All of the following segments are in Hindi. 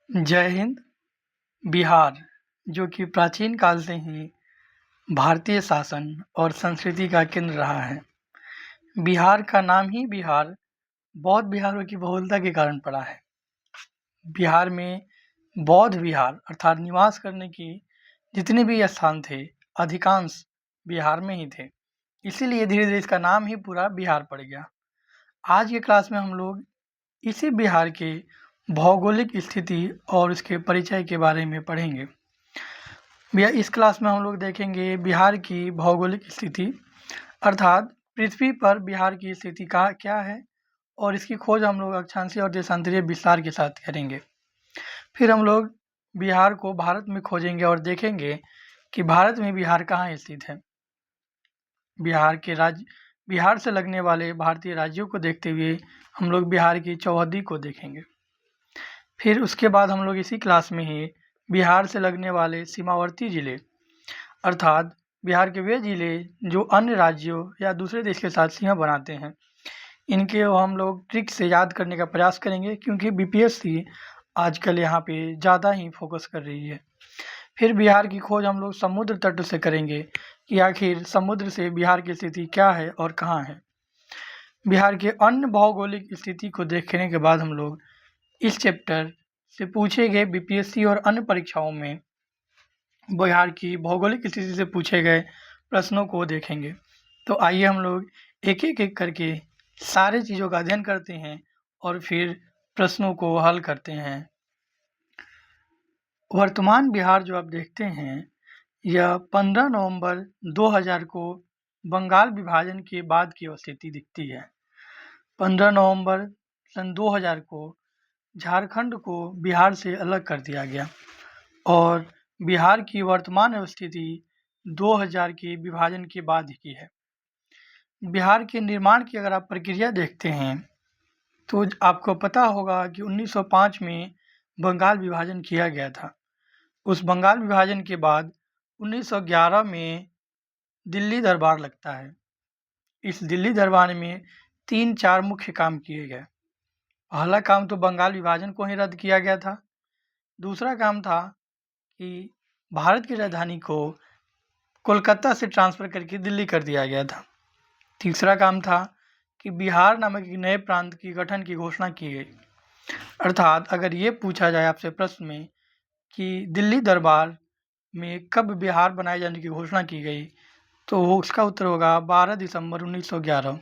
जय हिंद। बिहार, जो कि प्राचीन काल से ही भारतीय शासन और संस्कृति का केंद्र रहा है। बिहार का नाम ही बिहार बौद्ध बिहारों की बहुलता के कारण पड़ा है। बिहार में बौद्ध विहार अर्थात निवास करने की जितने भी स्थान थे, अधिकांश बिहार में ही थे। इसीलिए धीरे-धीरे इसका नाम ही पूरा बिहार पड़ गया। आज की क्लास में हम लोग इसी बिहार के भौगोलिक स्थिति और उसके परिचय के बारे में पढ़ेंगे। भैया इस क्लास में हम लोग देखेंगे बिहार की भौगोलिक स्थिति अर्थात पृथ्वी पर बिहार की स्थिति का क्या है और इसकी खोज हम लोग अक्षांशीय और देशांतरीय विस्तार के साथ करेंगे। फिर हम लोग बिहार को भारत में खोजेंगे और देखेंगे कि भारत में बिहार कहाँ स्थित है। बिहार से लगने वाले भारतीय राज्यों को देखते हुए हम लोग बिहार की चौहद्दी को देखेंगे। फिर उसके बाद हम लोग इसी क्लास में ही बिहार से लगने वाले सीमावर्ती ज़िले अर्थात बिहार के वे ज़िले जो अन्य राज्यों या दूसरे देश के साथ सीमा बनाते हैं, इनके हम लोग ट्रिक से याद करने का प्रयास करेंगे क्योंकि बीपीएससी आजकल यहाँ पे ज़्यादा ही फोकस कर रही है। फिर बिहार की खोज हम लोग समुद्र तट से करेंगे कि आखिर समुद्र से बिहार की स्थिति क्या है और कहाँ है। बिहार के अन्य भौगोलिक स्थिति को देखने के बाद हम लोग इस चैप्टर से पूछे गए बीपीएससी और अन्य परीक्षाओं में बिहार की भौगोलिक स्थिति से पूछे गए प्रश्नों को देखेंगे। तो आइए हम लोग एक-एक करके सारे चीज़ों का अध्ययन करते हैं और फिर प्रश्नों को हल करते हैं। वर्तमान बिहार जो आप देखते हैं, यह 15 नवंबर 2000 को बंगाल विभाजन के बाद की स्थिति दिखती है। 15 नवंबर सन 2000 को झारखंड को बिहार से अलग कर दिया गया और बिहार की वर्तमान स्थिति 2000 के विभाजन के बाद की है। बिहार के निर्माण की अगर आप प्रक्रिया देखते हैं तो आपको पता होगा कि 1905 में बंगाल विभाजन किया गया था। उस बंगाल विभाजन के बाद 1911 में दिल्ली दरबार लगता है। इस दिल्ली दरबार में 3-4 मुख्य काम किए गए। पहला काम तो बंगाल विभाजन को ही रद्द किया गया था। दूसरा काम था कि भारत की राजधानी को कोलकाता से ट्रांसफ़र करके दिल्ली कर दिया गया था। तीसरा काम था कि बिहार नामक एक नए प्रांत की गठन की घोषणा की गई। अर्थात अगर ये पूछा जाए आपसे प्रश्न में कि दिल्ली दरबार में कब बिहार बनाए जाने की घोषणा की गई, तो उसका उत्तर होगा 12 दिसंबर 1911।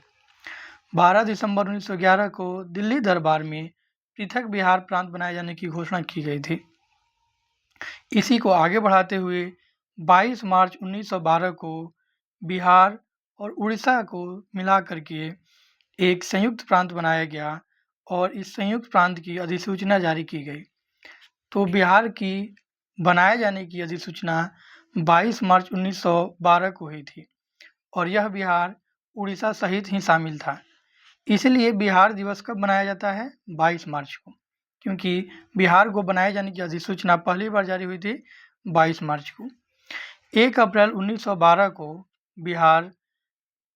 12 दिसंबर 1911 को दिल्ली दरबार में पृथक बिहार प्रांत बनाए जाने की घोषणा की गई थी। इसी को आगे बढ़ाते हुए 22 मार्च 1912 को बिहार और उड़ीसा को मिला करके एक संयुक्त प्रांत बनाया गया और इस संयुक्त प्रांत की अधिसूचना जारी की गई। तो बिहार की बनाए जाने की अधिसूचना 22 मार्च 1912 को हुई थी और यह बिहार उड़ीसा सहित ही शामिल था। इसलिए बिहार दिवस कब मनाया जाता है? 22 मार्च को, क्योंकि बिहार को बनाए जाने की अधिसूचना पहली बार जारी हुई थी 22 मार्च को। 1 अप्रैल 1912 को बिहार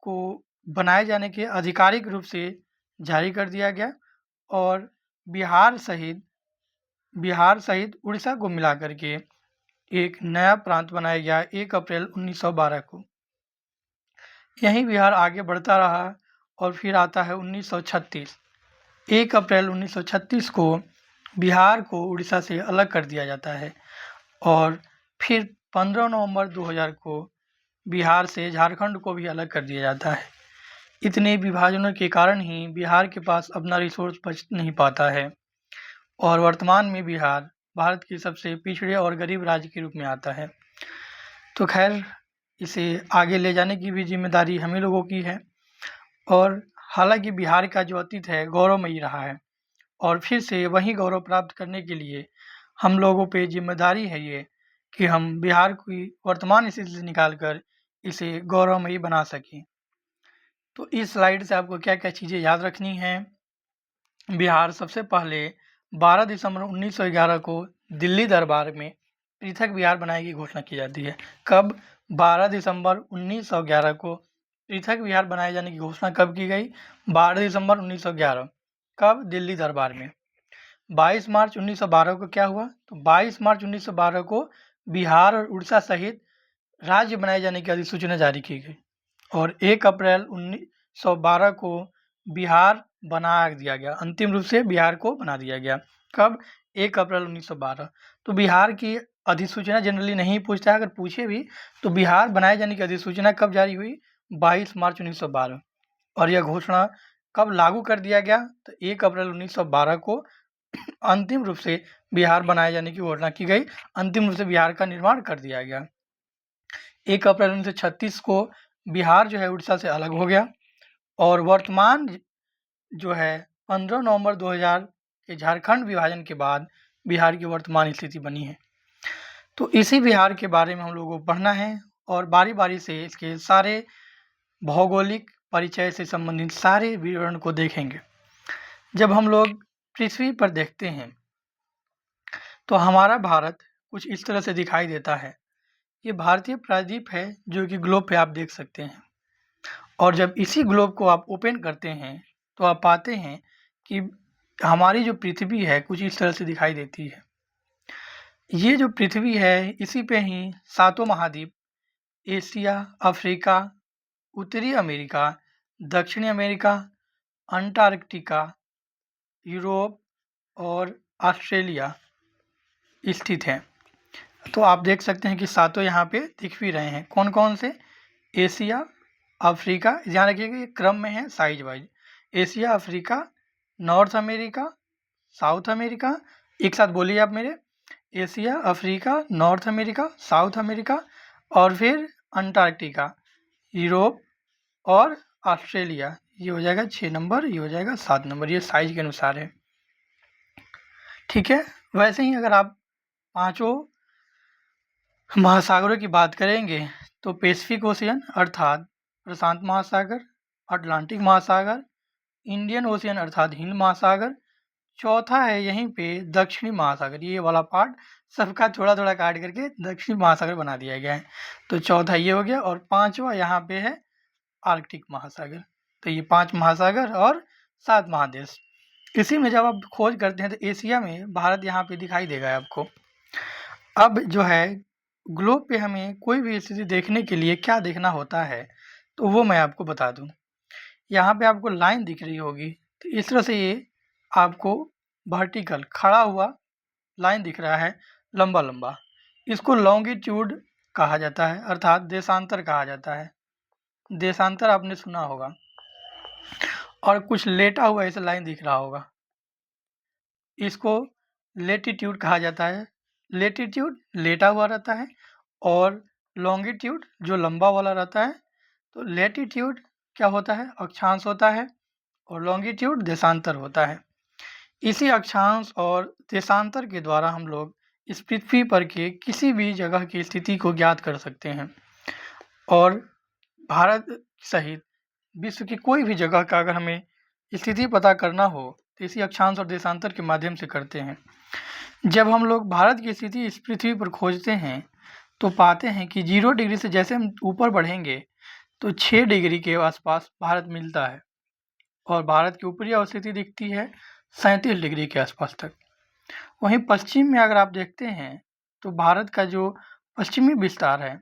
को बनाए जाने के आधिकारिक रूप से जारी कर दिया गया और बिहार सहित उड़ीसा को मिला करके एक नया प्रांत बनाया गया 1 अप्रैल 1912 को। यहीं बिहार आगे बढ़ता रहा और फिर आता है 1936। 1 अप्रैल 1936 को बिहार को उड़ीसा से अलग कर दिया जाता है और फिर 15 नवंबर 2000 को बिहार से झारखंड को भी अलग कर दिया जाता है। इतने विभाजनों के कारण ही बिहार के पास अपना रिसोर्स बच नहीं पाता है और वर्तमान में बिहार भारत के सबसे पिछड़े और गरीब राज्य के रूप में आता है। तो खैर, इसे आगे ले जाने की भी जिम्मेदारी हम ही लोगों की है और हालांकि बिहार का जो अतीत है गौरवमयी रहा है और फिर से वही गौरव प्राप्त करने के लिए हम लोगों पे जिम्मेदारी है ये कि हम बिहार की वर्तमान स्थिति से निकाल कर इसे गौरवमयी बना सकें। तो इस स्लाइड से आपको क्या क्या चीज़ें याद रखनी है। बिहार सबसे पहले 12 दिसंबर 1911 को दिल्ली दरबार में पृथक बिहार बनाने की घोषणा की जाती है। कब? 12 दिसंबर 1911 को पृथक बिहार बनाए जाने की घोषणा कब की गई? 12 दिसंबर 1911। कब? दिल्ली दरबार में। 22 मार्च 1912 को क्या हुआ? तो 22 मार्च 1912 को बिहार और उड़ीसा सहित राज्य बनाए जाने की अधिसूचना जारी की गई और 1 अप्रैल 1912 को बिहार बना दिया गया। अंतिम रूप से बिहार को बना दिया गया। कब? 1 अप्रैल 1912। तो बिहार की अधिसूचना जनरली नहीं पूछता है, अगर पूछे भी तो बिहार बनाए जाने की अधिसूचना कब जारी हुई? 22 मार्च 1912। और यह घोषणा कब लागू कर दिया गया? तो 1 अप्रैल 1912 को अंतिम रूप से बिहार बनाए जाने की घोषणा की गई। अंतिम रूप से बिहार का निर्माण कर दिया गया। 1 अप्रैल 1936 को बिहार जो है उड़ीसा से अलग हो गया और वर्तमान जो है 15 नवंबर 2000 के झारखंड विभाजन के बाद बिहार की वर्तमान स्थिति बनी है। तो इसी बिहार के बारे में हम लोगों को पढ़ना है और बारी-बारी से इसके सारे भौगोलिक परिचय से संबंधित सारे विवरण को देखेंगे। जब हम लोग पृथ्वी पर देखते हैं तो हमारा भारत कुछ इस तरह से दिखाई देता है। ये भारतीय प्रायद्वीप है जो कि ग्लोब पे आप देख सकते हैं और जब इसी ग्लोब को आप ओपन करते हैं तो आप पाते हैं कि हमारी जो पृथ्वी है कुछ इस तरह से दिखाई देती है। ये जो पृथ्वी है इसी पे ही 7 महाद्वीप एशिया, अफ्रीका, उत्तरी अमेरिका, दक्षिणी अमेरिका, अंटार्कटिका, यूरोप और ऑस्ट्रेलिया स्थित हैं। तो आप देख सकते हैं कि सातों यहाँ पे दिख भी रहे हैं। कौन-कौन से? एशिया, अफ्रीका, ध्यान रखिएगा ये क्रम में है size wise. Asia, Africa, north America, south America, एक साथ बोलिए आप मेरे। Asia, Africa, north America, south America और फिर अंटार्कटिका, यूरोप और ऑस्ट्रेलिया। ये हो जाएगा 6 नंबर, ये हो जाएगा 7 नंबर, ये साइज के अनुसार है। ठीक है, वैसे ही अगर आप पाँचों महासागरों की बात करेंगे तो पैसिफिक ओशियन अर्थात प्रशांत महासागर, अटलांटिक महासागर, इंडियन ओशियन अर्थात हिंद महासागर, चौथा है यहीं पे दक्षिणी महासागर। ये वाला पार्ट सबका थोड़ा-थोड़ा काट करके दक्षिणी महासागर बना दिया गया है। तो चौथा ये हो गया और पाँचवा यहाँ पे है आर्कटिक महासागर। तो ये 5 महासागर और 7 महादेश। इसी में जब आप खोज करते हैं तो एशिया में भारत यहाँ पे दिखाई देगा आपको। अब जो है ग्लोब पे हमें कोई भी स्थिति देखने के लिए क्या देखना होता है तो वो मैं आपको बता दूं। यहाँ पे आपको लाइन दिख रही होगी तो इस तरह से ये आपको वर्टिकल खड़ा हुआ लाइन दिख रहा है लंबा लंबा। इसको लॉन्गिट्यूड कहा जाता है अर्थात देशांतर कहा जाता है। देशांतर आपने सुना होगा। और कुछ लेटा हुआ ऐसा लाइन दिख रहा होगा, इसको लेटीट्यूड कहा जाता है। लेटीट्यूड लेटा हुआ रहता है और लॉन्गिट्यूड जो लंबा वाला रहता है। तो लेटीट्यूड क्या होता है? अक्षांश होता है और लॉन्गिट्यूड देशांतर होता है। इसी अक्षांश और देशांतर के द्वारा हम लोग इस पृथ्वी पर के किसी भी जगह की स्थिति को ज्ञात कर सकते हैं और भारत सहित विश्व की कोई भी जगह का अगर हमें स्थिति पता करना हो तो इसी अक्षांश और देशांतर के माध्यम से करते हैं। जब हम लोग भारत की स्थिति इस पृथ्वी पर खोजते हैं तो पाते हैं कि 0 डिग्री से जैसे हम ऊपर बढ़ेंगे तो 6 डिग्री के आसपास भारत मिलता है और भारत की ऊपरी अवस्थिति दिखती है 37 डिग्री के आसपास तक। वहीं पश्चिम में अगर आप देखते हैं तो भारत का जो पश्चिमी विस्तार है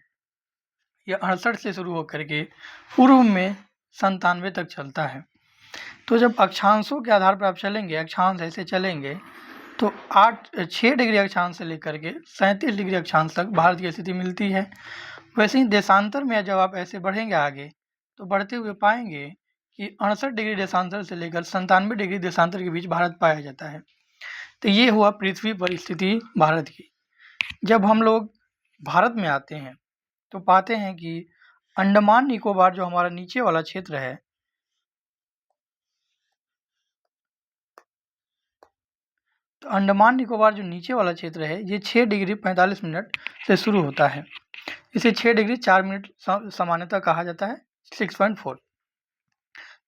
यह 68 से शुरू होकर के पूर्व में 97 तक चलता है। तो जब अक्षांशों के आधार पर आप चलेंगे, अक्षांश ऐसे चलेंगे तो 6 डिग्री अक्षांश से लेकर के 37 डिग्री अक्षांश तक भारत की स्थिति मिलती है। वैसे ही देशांतर में जब आप ऐसे बढ़ेंगे आगे तो बढ़ते हुए पाएंगे कि 68 डिग्री देशांतर से लेकर 97 डिग्री देशांतर के बीच भारत पाया जाता है। तो ये हुआ पृथ्वी पर स्थिति भारत की। जब हम लोग भारत में आते हैं तो पाते हैं कि अंडमान निकोबार जो हमारा नीचे वाला क्षेत्र है, तो अंडमान निकोबार जो नीचे वाला क्षेत्र है ये 6 डिग्री 45 मिनट से शुरू होता है। इसे 6 डिग्री 4 मिनट सामान्यतः कहा जाता है 6.4।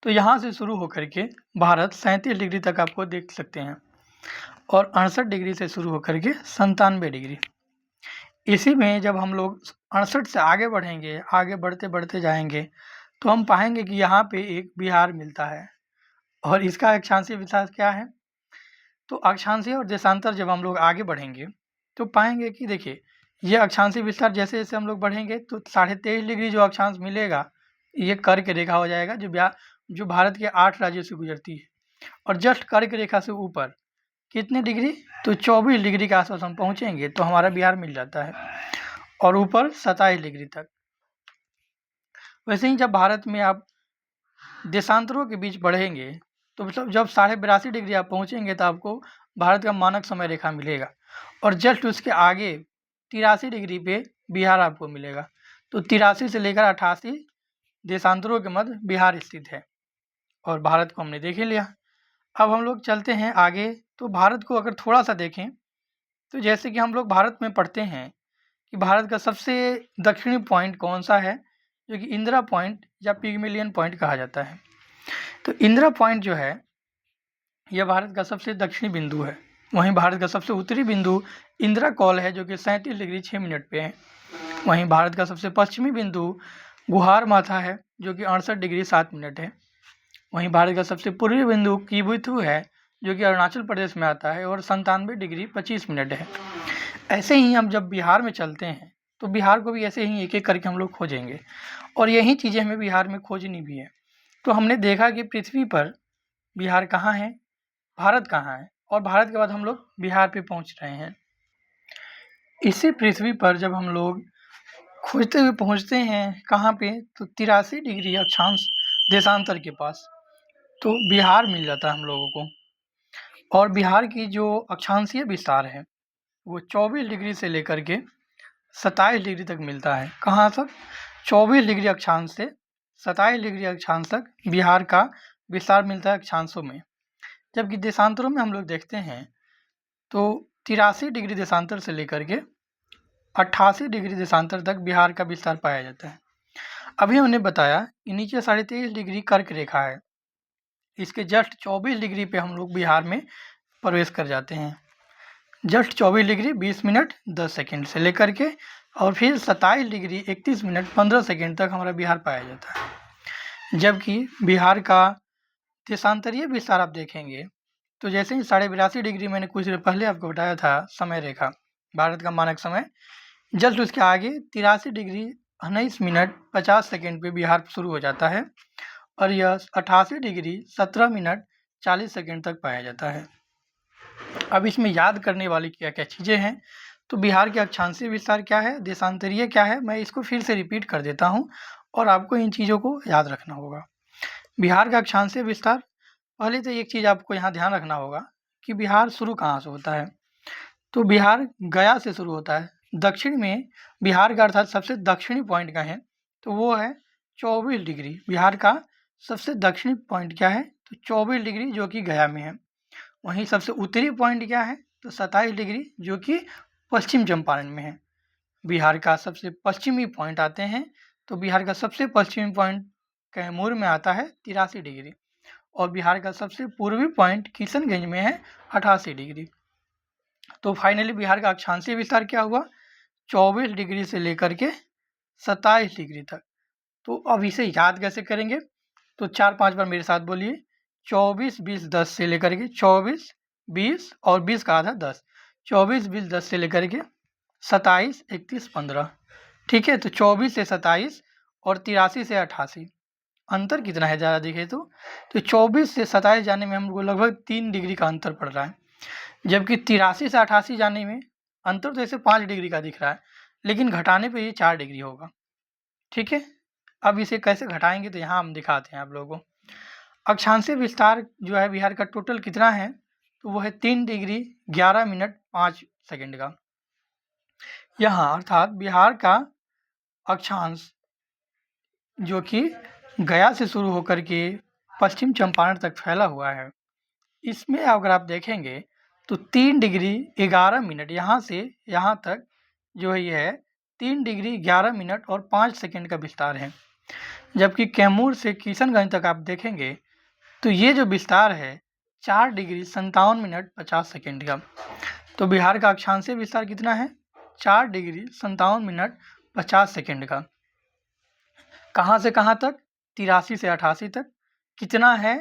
तो यहाँ से शुरू होकर के भारत 37 डिग्री तक आपको देख सकते हैं और 68 डिग्री से शुरू होकर के 97 डिग्री। इसी में जब हम लोग 68 से आगे बढ़ेंगे, आगे बढ़ते बढ़ते जाएंगे तो हम पाएंगे कि यहाँ पे एक बिहार मिलता है और इसका अक्षांशीय विस्तार क्या है? तो अक्षांशीय और देशांतर जब हम लोग आगे बढ़ेंगे तो पाएंगे कि देखिए ये अक्षांशीय विस्तार जैसे जैसे हम लोग बढ़ेंगे तो 23.5 डिग्री जो अक्षांश मिलेगा ये कर्क रेखा हो जाएगा जो भारत के 8 राज्यों से गुजरती है। और जस्ट कर्क रेखा से ऊपर कितने डिग्री, तो 24 डिग्री के आसपास हम पहुँचेंगे तो हमारा बिहार मिल जाता है, और ऊपर 27 डिग्री तक। वैसे ही जब भारत में आप देशांतरों के बीच बढ़ेंगे तो मतलब जब 82.5 डिग्री आप पहुँचेंगे तो आपको भारत का मानक समय रेखा मिलेगा, और जस्ट उसके आगे 83 डिग्री पे बिहार आपको मिलेगा। तो 83 से लेकर 88 देशांतरों के मध्य बिहार स्थित है, और भारत को हमने देख ही लिया। अब हम लोग चलते हैं आगे। तो भारत को अगर थोड़ा सा देखें तो जैसे कि हम लोग भारत में पढ़ते हैं कि भारत का सबसे दक्षिणी पॉइंट कौन सा है, जो कि इंदिरा पॉइंट या पिग्मेलियन पॉइंट कहा जाता है। तो इंदिरा पॉइंट जो है यह भारत का सबसे दक्षिणी बिंदु है। वहीं भारत का सबसे उत्तरी बिंदु इंदिरा कॉल है जो कि 37 डिग्री 6 मिनट पे है। वहीं भारत का सबसे पश्चिमी बिंदु गुहार माथा है जो कि 68 डिग्री 7 मिनट है। वहीं भारत का सबसे पूर्वी बिंदु किबुथु है जो कि अरुणाचल प्रदेश में आता है और 97 डिग्री 25 मिनट है। ऐसे ही हम जब बिहार में चलते हैं तो बिहार को भी ऐसे ही एक एक करके हम लोग खोजेंगे, और यही चीज़ें हमें बिहार में खोजनी भी है। तो हमने देखा कि पृथ्वी पर बिहार कहाँ है, भारत कहाँ है, और भारत के बाद हम लोग बिहार पे पहुँच रहे हैं। इसी पृथ्वी पर जब हम लोग खोजते हुए पहुँचते हैं कहाँ पे, तो 83 डिग्री अक्षांश देशांतर के पास, तो बिहार मिल जाता है हम लोगों को। और बिहार की जो अक्षांशीय विस्तार है वो 24 डिग्री से लेकर के 27 डिग्री तक मिलता है। कहाँ तक? 24 डिग्री अक्षांश से 27 डिग्री अक्षांश तक बिहार का विस्तार मिलता है अक्षांशों में। जबकि देशांतरों में हम लोग देखते हैं तो 83 डिग्री देशांतर से लेकर के 88 डिग्री देशांतर तक बिहार का विस्तार पाया जाता है। अभी हमने बताया कि नीचे 23.5 डिग्री कर्क रेखा है, इसके जस्ट 24 डिग्री पे हम लोग बिहार में प्रवेश कर जाते हैं। जस्ट 24 डिग्री 20 मिनट 10 सेकेंड से लेकर के और फिर 27 डिग्री 31 मिनट 15 सेकेंड तक हमारा बिहार पाया जाता है। जबकि बिहार का देशांतरीय विस्तार आप देखेंगे तो जैसे ही 82.5 डिग्री मैंने कुछ देर पहले आपको बताया था समय रेखा भारत का मानक समय, जस्ट उसके आगे 83 डिग्री 19 मिनट 50 सेकेंड पे बिहार शुरू हो जाता है, और यह 88 डिग्री 17 मिनट 40 सेकेंड तक पाया जाता है। अब इसमें याद करने वाली क्या क्या चीज़ें हैं, तो बिहार के अक्षांशीय विस्तार क्या है, देशांतरीय क्या है, मैं इसको फिर से रिपीट कर देता हूँ और आपको इन चीज़ों को याद रखना होगा। बिहार का अक्षांशीय विस्तार, पहले तो एक चीज़ आपको यहाँ ध्यान रखना होगा कि बिहार शुरू कहाँ से होता है। तो बिहार गया से शुरू होता है। दक्षिण में बिहार का अर्थात सबसे दक्षिणी पॉइंट का है तो वो है 24 डिग्री। बिहार का सबसे दक्षिणी पॉइंट क्या है, तो 24 डिग्री जो कि गया में है। वहीं सबसे उत्तरी पॉइंट क्या है, तो 27 डिग्री जो कि पश्चिम चंपारण में है। बिहार का सबसे पश्चिमी पॉइंट आते हैं तो बिहार का सबसे पश्चिमी पॉइंट कैमूर में आता है 83 डिग्री, और बिहार का सबसे पूर्वी पॉइंट किशनगंज में है 88 डिग्री। तो फाइनली बिहार का अक्षांशीय विस्तार क्या हुआ, 24 डिग्री से लेकर के 27 डिग्री तक। तो अब इसे याद कैसे करेंगे, तो 4-5 बार मेरे साथ बोलिए। 24 20 10 से लेकर के 24 20 और 20 का आधा 10, 24 20 10 से लेकर के 27 31 15। ठीक है, तो 24 से 27 और 83 से 88 अंतर कितना है ज़्यादा देखें तो 24 से 27 जाने में हमको लगभग 3 डिग्री का अंतर पड़ रहा है, जबकि 83 से 88 जाने में अंतर तो ऐसे 5 डिग्री का दिख रहा है, लेकिन घटाने पे ये 4 डिग्री होगा। ठीक है, अब इसे कैसे घटाएंगे तो यहाँ हम दिखाते हैं आप लोगों को। अक्षांशीय विस्तार जो है बिहार का टोटल कितना है, तो वो है 3 डिग्री 11 मिनट 5 सेकेंड का। यहाँ अर्थात बिहार का अक्षांश जो कि गया से शुरू होकर के पश्चिम चंपारण तक फैला हुआ है, इसमें अगर आप देखेंगे तो 3 डिग्री 11 मिनट यहाँ से यहाँ तक जो है ये है 3 डिग्री 11 मिनट और 5 सेकेंड का विस्तार है। जबकि कैमूर से किशनगंज तक आप देखेंगे तो ये जो विस्तार है 4 डिग्री 57 मिनट 50 सेकेंड का। तो बिहार का अक्षांशीय विस्तार कितना है, 4 डिग्री 57 मिनट 50 सेकेंड का। कहाँ से कहाँ तक, 83 से 88 तक। कितना है,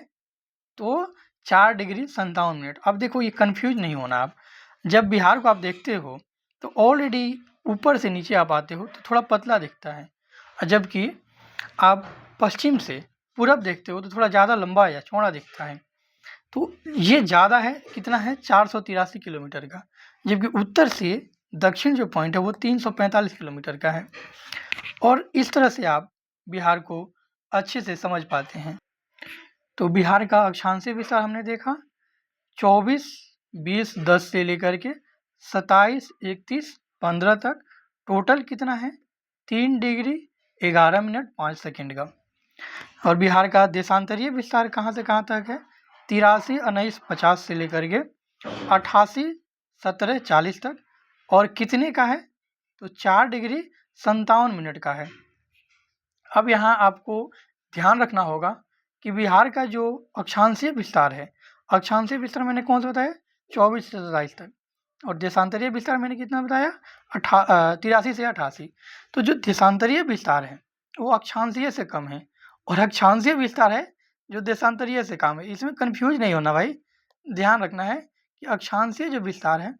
तो 4 डिग्री 57 मिनट। अब देखो ये कन्फ्यूज नहीं होना आप, जब बिहार को आप देखते हो तो ऑलरेडी ऊपर से नीचे आप आते हो तो थोड़ा पतला दिखता है, और जबकि आप पश्चिम से पूरब देखते हो तो थोड़ा ज़्यादा लंबा या चौड़ा दिखता है। तो ये ज़्यादा है, कितना है 483 किलोमीटर का, जबकि उत्तर से दक्षिण जो पॉइंट है वो 345 किलोमीटर का है। और इस तरह से आप बिहार को अच्छे से समझ पाते हैं। तो बिहार का अक्षांशीय विस्तार हमने देखा 24, 20, 10 से लेकर के 27, 31, 15 तक टोटल कितना है 3 डिग्री 11 मिनट 5 सेकेंड का। और बिहार का देशांतरीय विस्तार कहाँ से कहाँ तक है 83, 19, 50 से लेकर के 88, 17, 40 तक, और कितने का है तो 4 डिग्री 57 मिनट का है। अब यहाँ आपको ध्यान रखना होगा कि बिहार का जो अक्षांशीय विस्तार है, अक्षांशीय विस्तार मैंने कौन सा बताया 24 से 27 तक, और देशांतरीय विस्तार मैंने कितना बताया 83 से 88। तो जो देशांतरीय विस्तार है वो अक्षांशीय से कम है, और अक्षांशीय विस्तार है जो देशांतरीय से कम है। इसमें कन्फ्यूज नहीं होना भाई, ध्यान रखना है कि अक्षांशीय जो विस्तार है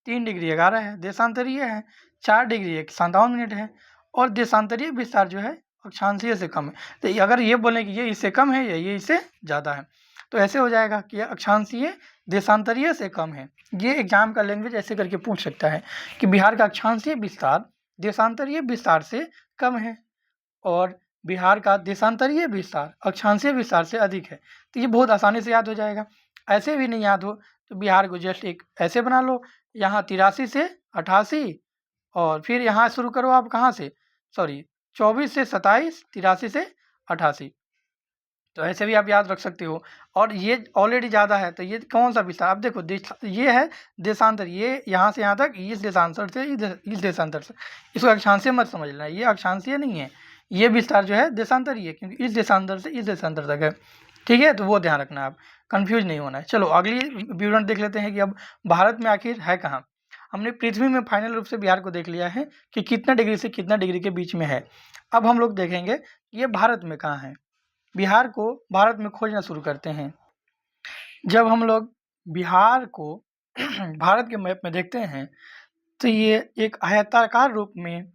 3 डिग्री 11 है, देशांतरीय है 4 डिग्री 57 मिनट है, और देशांतरीय विस्तार जो है अक्षांशीय से कम है। तो अगर ये बोलें कि ये इससे कम है या ये इससे ज़्यादा है, तो ऐसे हो जाएगा कि अक्षांशीय देशांतरीय से कम है। ये एग्जाम का लैंग्वेज ऐसे करके पूछ सकता है कि बिहार का अक्षांशीय विस्तार देशांतरीय विस्तार से कम है, और बिहार का देशांतरीय विस्तार अक्षांशीय विस्तार से अधिक है। तो ये बहुत आसानी से याद हो जाएगा। ऐसे भी नहीं याद हो तो बिहार को जस्ट एक ऐसे बना लो, यहाँ 83 से 88, और फिर यहाँ शुरू करो आप कहाँ से, सॉरी 24 से 27, 83 से 88। तो ऐसे भी आप याद रख सकते हो। और ये ऑलरेडी ज़्यादा है तो ये कौन सा विस्तार, अब देखो ये है देशांतर, ये यहाँ से यहाँ तक इस देशांतर से इस देशांतर से, इसको अक्षांशीय मत समझ लेना, ये अक्षांशीय नहीं है, ये विस्तार जो है देशांतरीय है, क्योंकि इस देशांतर से इस देशांतर तक है। ठीक है, तो वो ध्यान रखना, आप कन्फ्यूज नहीं होना है। चलो अगली विवरण देख लेते हैं कि अब भारत में आखिर है कहाँ। हमने पृथ्वी में फाइनल रूप से बिहार को देख लिया है कि कितना डिग्री से कितना डिग्री के बीच में है। अब हम लोग देखेंगे ये भारत में कहाँ है। बिहार को भारत में खोजना शुरू करते हैं। जब हम लोग बिहार को भारत के मैप में देखते हैं तो ये एक आयताकार रूप में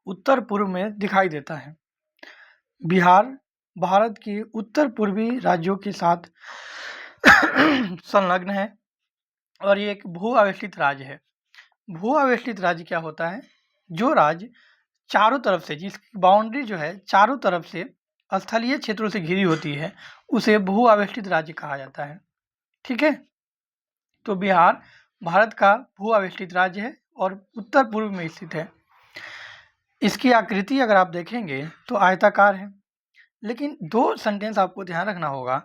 उत्तर पूर्व में दिखाई देता है। बिहार भारत के उत्तर पूर्वी राज्यों के साथ संलग्न है, और ये एक भू आवेष्टित राज्य है। भू आवेष्टित राज्य क्या होता है, जो राज्य चारों तरफ से, जिसकी बाउंड्री जो है चारों तरफ से स्थलीय क्षेत्रों से घिरी होती है, उसे भू आवेष्टित राज्य कहा जाता है। ठीक है, तो बिहार भारत का भू आवेष्टित राज्य है और उत्तर पूर्व में स्थित है। इसकी आकृति अगर आप देखेंगे तो आयताकार है, लेकिन दो सेंटेंस आपको ध्यान रखना होगा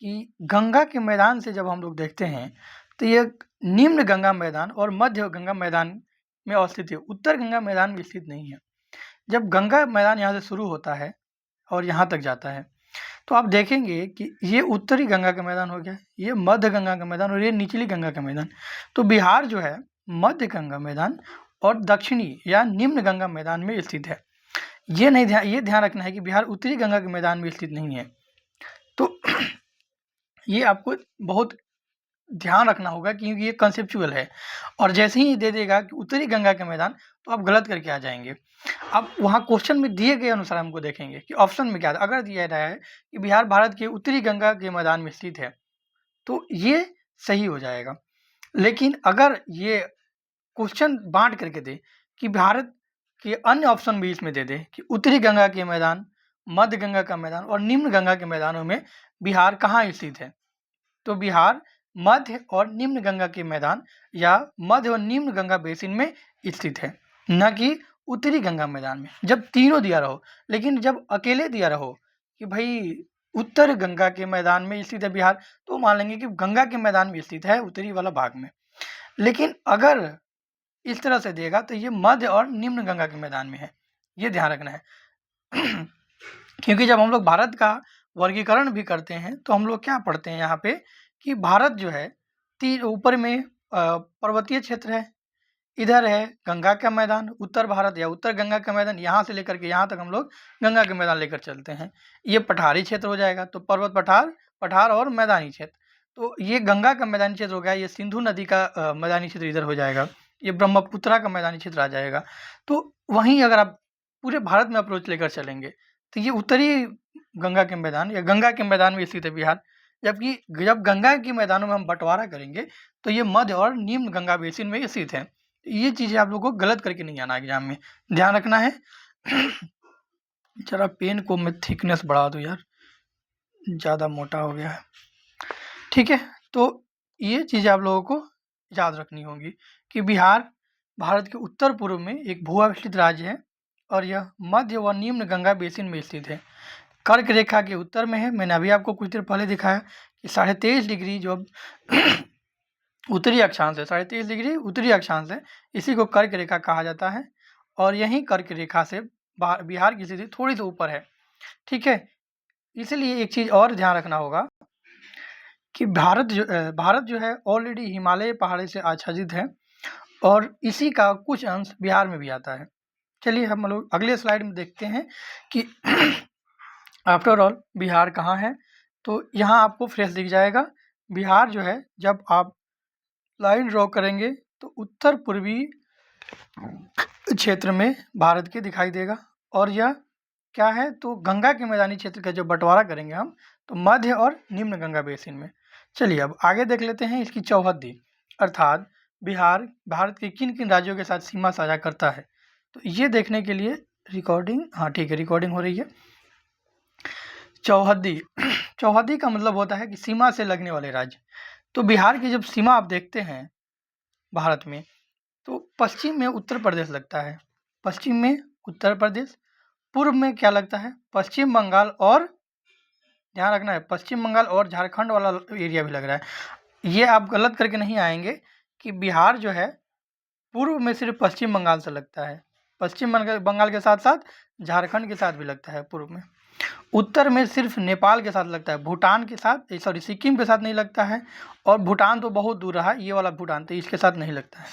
कि गंगा के मैदान से जब हम लोग देखते हैं तो ये निम्न गंगा मैदान और मध्य गंगा मैदान में अवस्थित है, उत्तर गंगा मैदान में स्थित नहीं है। जब गंगा मैदान यहाँ से शुरू होता है और यहाँ तक जाता है तो आप देखेंगे कि ये उत्तरी गंगा का मैदान हो गया, ये मध्य गंगा का मैदान और ये निचली गंगा का मैदान। तो बिहार जो है मध्य गंगा मैदान और दक्षिणी या निम्न गंगा मैदान में स्थित है। ये ध्यान रखना है कि बिहार उत्तरी गंगा के मैदान में स्थित नहीं है। तो ये आपको बहुत ध्यान रखना होगा क्योंकि ये कंसेप्चुअल है, और जैसे ही दे देगा कि उत्तरी गंगा के मैदान तो आप गलत करके आ जाएंगे। अब वहाँ क्वेश्चन में दिए गए अनुसार हमको देखेंगे कि ऑप्शन में क्या था। अगर दिया रहा है कि बिहार भारत के उत्तरी गंगा के मैदान में स्थित है तो ये सही हो जाएगा, लेकिन अगर ये क्वेश्चन बांट करके दे कि भारत के अन्य ऑप्शन भी इसमें दे दे कि उत्तरी गंगा के मैदान, मध्य गंगा का मैदान और निम्न गंगा के मैदानों में बिहार कहाँ स्थित है, तो बिहार मध्य और निम्न गंगा के मैदान या मध्य और निम्न गंगा बेसिन में स्थित है, न कि उत्तरी गंगा मैदान में। जब तीनों दिया रहो, लेकिन जब अकेले दिया रहो कि भाई उत्तर गंगा के मैदान में स्थित है बिहार, तो मान लेंगे कि गंगा के मैदान में स्थित है उत्तरी वाला भाग में। लेकिन अगर इस तरह से देगा तो ये मध्य और निम्न गंगा के मैदान में है, ये ध्यान रखना है। क्योंकि जब हम लोग भारत का वर्गीकरण भी करते हैं तो हम लोग क्या पढ़ते हैं यहाँ पे कि भारत जो है ऊपर में पर्वतीय क्षेत्र है, इधर है गंगा का मैदान, उत्तर भारत या उत्तर गंगा का मैदान, यहाँ से लेकर के यहाँ तक हम लोग गंगा के मैदान लेकर चलते हैं। ये पठारी क्षेत्र हो जाएगा, तो पर्वत पठार और मैदानी क्षेत्र। तो ये गंगा का मैदानी क्षेत्र हो गया, ये सिंधु नदी का मैदानी क्षेत्र इधर हो जाएगा, ये ब्रह्मपुत्रा का मैदानी क्षेत्र आ जाएगा। तो वहीं अगर आप पूरे भारत में अप्रोच लेकर चलेंगे तो ये उत्तरी गंगा के मैदान या गंगा के मैदान में स्थित है बिहार, जबकि जब गंगा के मैदानों में हम बंटवारा करेंगे तो ये मध्य और निम्न गंगा बेसिन में स्थित है। ये चीज़ें आप लोगों को गलत करके नहीं आना एग्जाम में, ध्यान रखना है। जरा पेन को मैं थिकनेस बढ़ा दूँ यार, ज़्यादा मोटा हो गया है। ठीक है, तो ये चीज़ें आप लोगों को याद रखनी होगी कि बिहार भारत के उत्तर पूर्व में एक भू-अवस्थित राज्य है और यह मध्य व निम्न गंगा बेसिन में स्थित है। कर्क रेखा के उत्तर में है। मैंने अभी आपको कुछ देर पहले दिखाया कि 23.5 डिग्री जो उत्तरी अक्षांश है, 23.5 डिग्री उत्तरी अक्षांश है, इसी को कर्क रेखा कहा जाता है और यही कर्क रेखा से बिहार की स्थिति थोड़ी सी ऊपर है। ठीक है, इसलिए एक चीज़ और ध्यान रखना होगा कि भारत जो है ऑलरेडी हिमालय पहाड़ी से आच्छादित है और इसी का कुछ अंश बिहार में भी आता है। चलिए हम लोग अगले स्लाइड में देखते हैं कि आफ्टर ऑल बिहार कहाँ है। तो यहाँ आपको फ्रेश दिख जाएगा। बिहार जो है जब आप लाइन ड्रॉ करेंगे तो उत्तर पूर्वी क्षेत्र में भारत के दिखाई देगा और यह क्या है तो गंगा के मैदानी क्षेत्र का जो बंटवारा करेंगे हम तो मध्य और निम्न गंगा बेसिन में। चलिए अब आगे देख लेते हैं इसकी चौहद्दी, अर्थात बिहार भारत के किन किन राज्यों के साथ सीमा साझा करता है। तो ये देखने के लिए रिकॉर्डिंग, हाँ ठीक है रिकॉर्डिंग हो रही है। चौहद्दी चौहद्दी का मतलब होता है कि सीमा से लगने वाले राज्य। तो बिहार की जब सीमा आप देखते हैं भारत में तो पश्चिम में उत्तर प्रदेश लगता है, पश्चिम में उत्तर प्रदेश, पूर्व में क्या लगता है पश्चिम बंगाल और ध्यान रखना है पश्चिम बंगाल और झारखंड वाला एरिया भी लग रहा है। ये आप गलत करके नहीं आएंगे कि बिहार जो है पूर्व में सिर्फ पश्चिम बंगाल से लगता है, पश्चिम बंगाल के साथ साथ झारखंड के साथ भी लगता है पूर्व में। उत्तर में सिर्फ नेपाल के साथ लगता है, भूटान के साथ सॉरी सिक्किम के साथ नहीं लगता है और भूटान तो बहुत दूर रहा, ये वाला भूटान तो इसके साथ नहीं लगता है।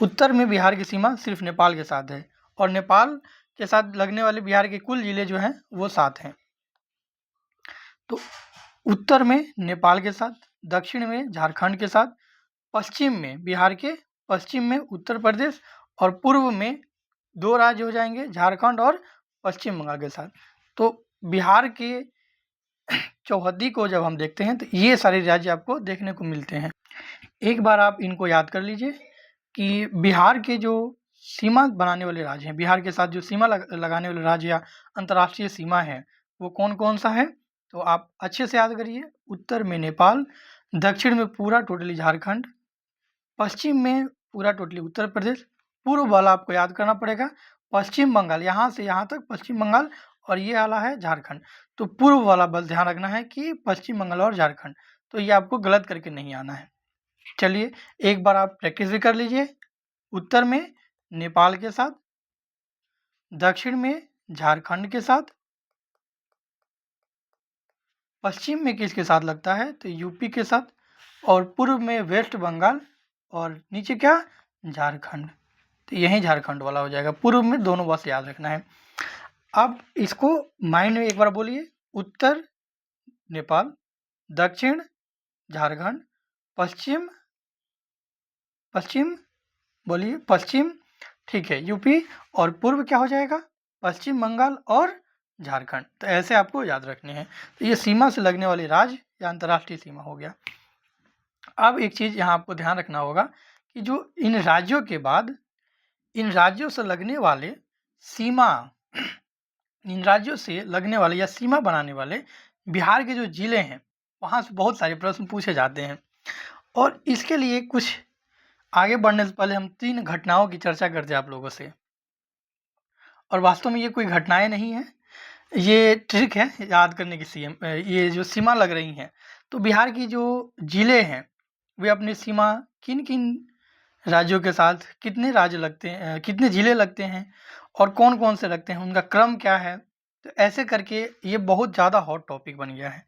उत्तर में बिहार की सीमा सिर्फ नेपाल के साथ है और नेपाल के साथ लगने वाले बिहार के कुल जिले जो हैं वो 7 हैं। तो उत्तर में नेपाल के साथ, दक्षिण में झारखंड के साथ, पश्चिम में बिहार के पश्चिम में उत्तर प्रदेश और पूर्व में 2 राज्य हो जाएंगे झारखंड और पश्चिम बंगाल के साथ। तो बिहार के चौहद्दी को जब हम देखते हैं तो ये सारे राज्य आपको देखने को मिलते हैं। एक बार आप इनको याद कर लीजिए कि बिहार के जो सीमा बनाने वाले राज्य हैं, बिहार के साथ जो सीमा लगाने वाले राज्य या अंतर्राष्ट्रीय सीमा है वो कौन कौन सा है। तो आप अच्छे से याद करिए, उत्तर में नेपाल, दक्षिण में पूरा टोटली झारखंड, पश्चिम में पूरा टोटली उत्तर प्रदेश, पूर्व वाला आपको याद करना पड़ेगा पश्चिम बंगाल, यहाँ से यहाँ तक पश्चिम बंगाल और ये वाला है झारखंड। तो पूर्व वाला बस ध्यान रखना है कि पश्चिम बंगाल और झारखंड, तो ये आपको गलत करके नहीं आना है। चलिए एक बार आप प्रैक्टिस भी कर लीजिए। उत्तर में नेपाल के साथ, दक्षिण में झारखंड के साथ, पश्चिम में किसके साथ लगता है तो यूपी के साथ और पूर्व में वेस्ट बंगाल और नीचे क्या झारखंड। तो यही झारखंड वाला हो जाएगा, पूर्व में दोनों बस याद रखना है। अब इसको माइंड में एक बार बोलिए, उत्तर नेपाल, दक्षिण झारखंड, पश्चिम पश्चिम बोलिए पश्चिम, ठीक है यूपी, और पूर्व क्या हो जाएगा पश्चिम बंगाल और झारखंड। तो ऐसे आपको याद रखने हैं। तो ये सीमा से लगने वाली राज्य या अंतर्राष्ट्रीय सीमा हो गया। अब एक चीज़ यहाँ आपको ध्यान रखना होगा कि जो इन राज्यों के बाद इन राज्यों से लगने वाले सीमा इन राज्यों से लगने वाले या सीमा बनाने वाले बिहार के जो ज़िले हैं वहाँ से बहुत सारे प्रश्न पूछे जाते हैं और इसके लिए कुछ आगे बढ़ने से पहले हम 3 घटनाओं की चर्चा करते हैं आप लोगों से। और वास्तव में ये कोई घटनाएं नहीं है, ये ट्रिक है याद करने की। ये जो सीमा लग रही हैं तो बिहार की जो ज़िले हैं वे अपनी सीमा किन किन राज्यों के साथ, कितने राज्य लगते हैं, कितने ज़िले लगते हैं और कौन कौन से लगते हैं, उनका क्रम क्या है। तो ऐसे करके ये बहुत ज़्यादा हॉट टॉपिक बन गया है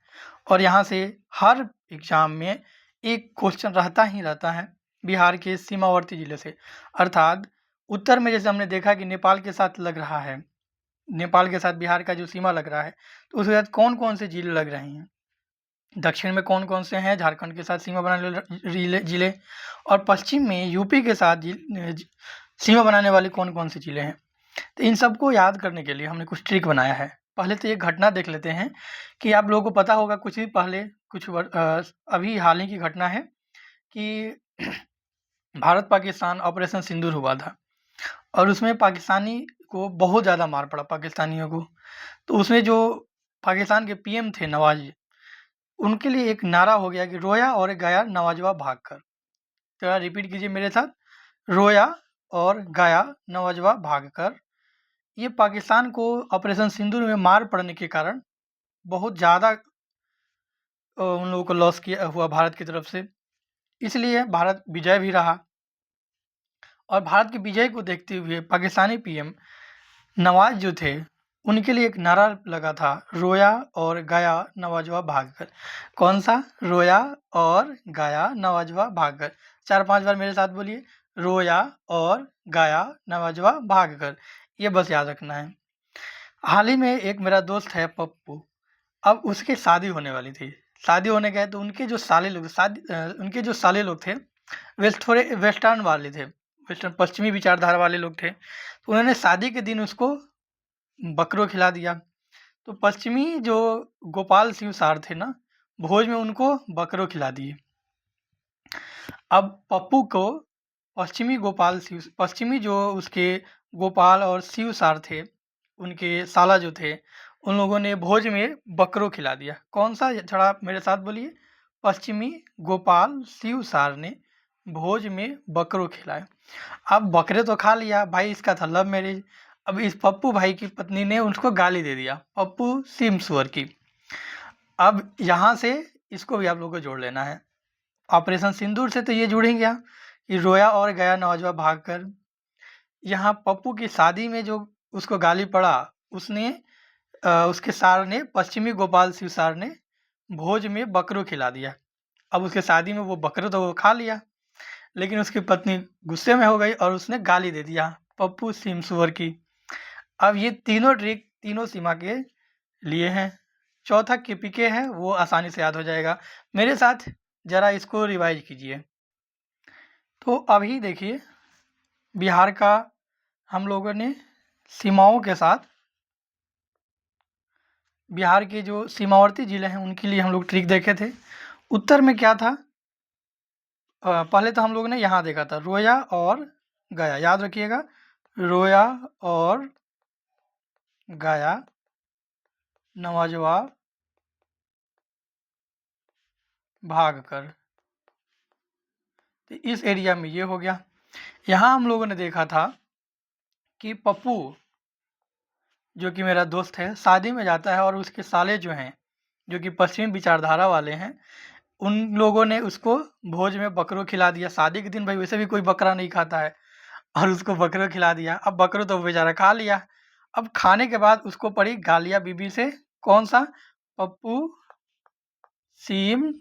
और यहाँ से हर एग्ज़ाम में एक क्वेश्चन रहता ही रहता है बिहार के सीमावर्ती ज़िले से। अर्थात उत्तर में जैसे हमने देखा कि नेपाल के साथ लग रहा है, नेपाल के साथ बिहार का जो सीमा लग रहा है तो उसके साथ कौन कौन से ज़िले लग रहे हैं। दक्षिण में कौन कौन से हैं झारखंड के साथ सीमा बनाने वाले जिले, और पश्चिम में यूपी के साथ सीमा बनाने वाले कौन कौन से जिले हैं। तो इन सबको याद करने के लिए हमने कुछ ट्रिक बनाया है। पहले तो एक घटना देख लेते हैं कि आप लोगों को पता होगा कुछ ही पहले अभी हाल ही की घटना है कि भारत पाकिस्तान ऑपरेशन सिंदूर हुआ था और उसमें पाकिस्तानी को बहुत ज़्यादा मार पड़ा पाकिस्तानियों को। तो उसमें जो पाकिस्तान के पीएम थे नवाज, उनके लिए एक नारा हो गया कि रोया और गया नवाजवा भागकर। तो रिपीट कीजिए मेरे साथ, रोया और गया नवाजवा भागकर। ये पाकिस्तान को ऑपरेशन सिंदूर में मार पड़ने के कारण बहुत ज़्यादा उन लोगों को लॉस किया हुआ भारत की तरफ से, इसलिए भारत विजय भी रहा। और भारत की विजय को देखते हुए पाकिस्तानी पीएम नवाज जो थे, उनके लिए एक नारा लगा था, रोया और गया नवाजवा भागकर। कौन सा? रोया और गया नवाजवा भागकर। 4-5 बार मेरे साथ बोलिए, रोया और गया नवाजवा भागकर। ये बस याद रखना है। हाल ही में एक मेरा दोस्त है पप्पू, अब उसकी शादी होने वाली थी। शादी होने गए तो उनके जो साले लोग थे थोड़े वेस्टर्न वाले थे, वेस्टर्न पश्चिमी विचारधारा वाले लोग थे। तो उन्होंने शादी के दिन उसको बकरो खिला दिया। तो पश्चिमी जो गोपाल सिंह सार थे ना, भोज में उनको बकरो खिला दिए। अब पप्पू को पश्चिमी जो उसके गोपाल और शिव सार थे, उनके साला जो थे, उन लोगों ने भोज में बकरो खिला दिया। कौन सा? थोड़ा मेरे साथ बोलिए, पश्चिमी गोपाल शिव सार ने भोज में बकरो खिलाया। अब बकरे तो खा लिया भाई, इसका था लव मैरिज। अब इस पप्पू भाई की पत्नी ने उसको गाली दे दिया, पप्पू सिम सुअर की। अब यहाँ से इसको भी आप लोगों को जोड़ लेना है। ऑपरेशन सिंदूर से तो ये जुड़ ही गया कि रोया और गया नवाजवा भागकर। यहाँ पप्पू की शादी में जो उसको गाली पड़ा, उसके सार ने, पश्चिमी गोपाल शिव सार ने भोज में बकरो खिला दिया। अब उसके शादी में वो बकरो तो वो खा लिया, लेकिन उसकी पत्नी गुस्से में हो गई और उसने गाली दे दिया पप्पू सिम सुअर की। अब ये तीनों ट्रिक तीनों सीमा के लिए हैं। चौथा केपीके है, वो आसानी से याद हो जाएगा। मेरे साथ ज़रा इसको रिवाइज कीजिए। तो अभी देखिए, बिहार का हम लोगों ने सीमाओं के साथ, बिहार के जो सीमावर्ती ज़िले हैं उनके लिए हम लोग ट्रिक देखे थे। उत्तर में क्या था? पहले तो हम लोगों ने यहाँ देखा था, रोया और गया। याद रखिएगा, रोया और गया नवाजवा भागकर। तो इस एरिया में ये हो गया। यहाँ हम लोगों ने देखा था कि पप्पू जो कि मेरा दोस्त है, शादी में जाता है और उसके साले जो हैं, जो कि पश्चिमी विचारधारा वाले हैं, उन लोगों ने उसको भोज में बकरो खिला दिया। शादी के दिन भाई वैसे भी कोई बकरा नहीं खाता है, और उसको बकरो खिला दिया। अब बकरो तो बेचारा खा लिया। अब खाने के बाद उसको पड़ी गालियाँ बीबी से। कौन सा? पप्पू सिम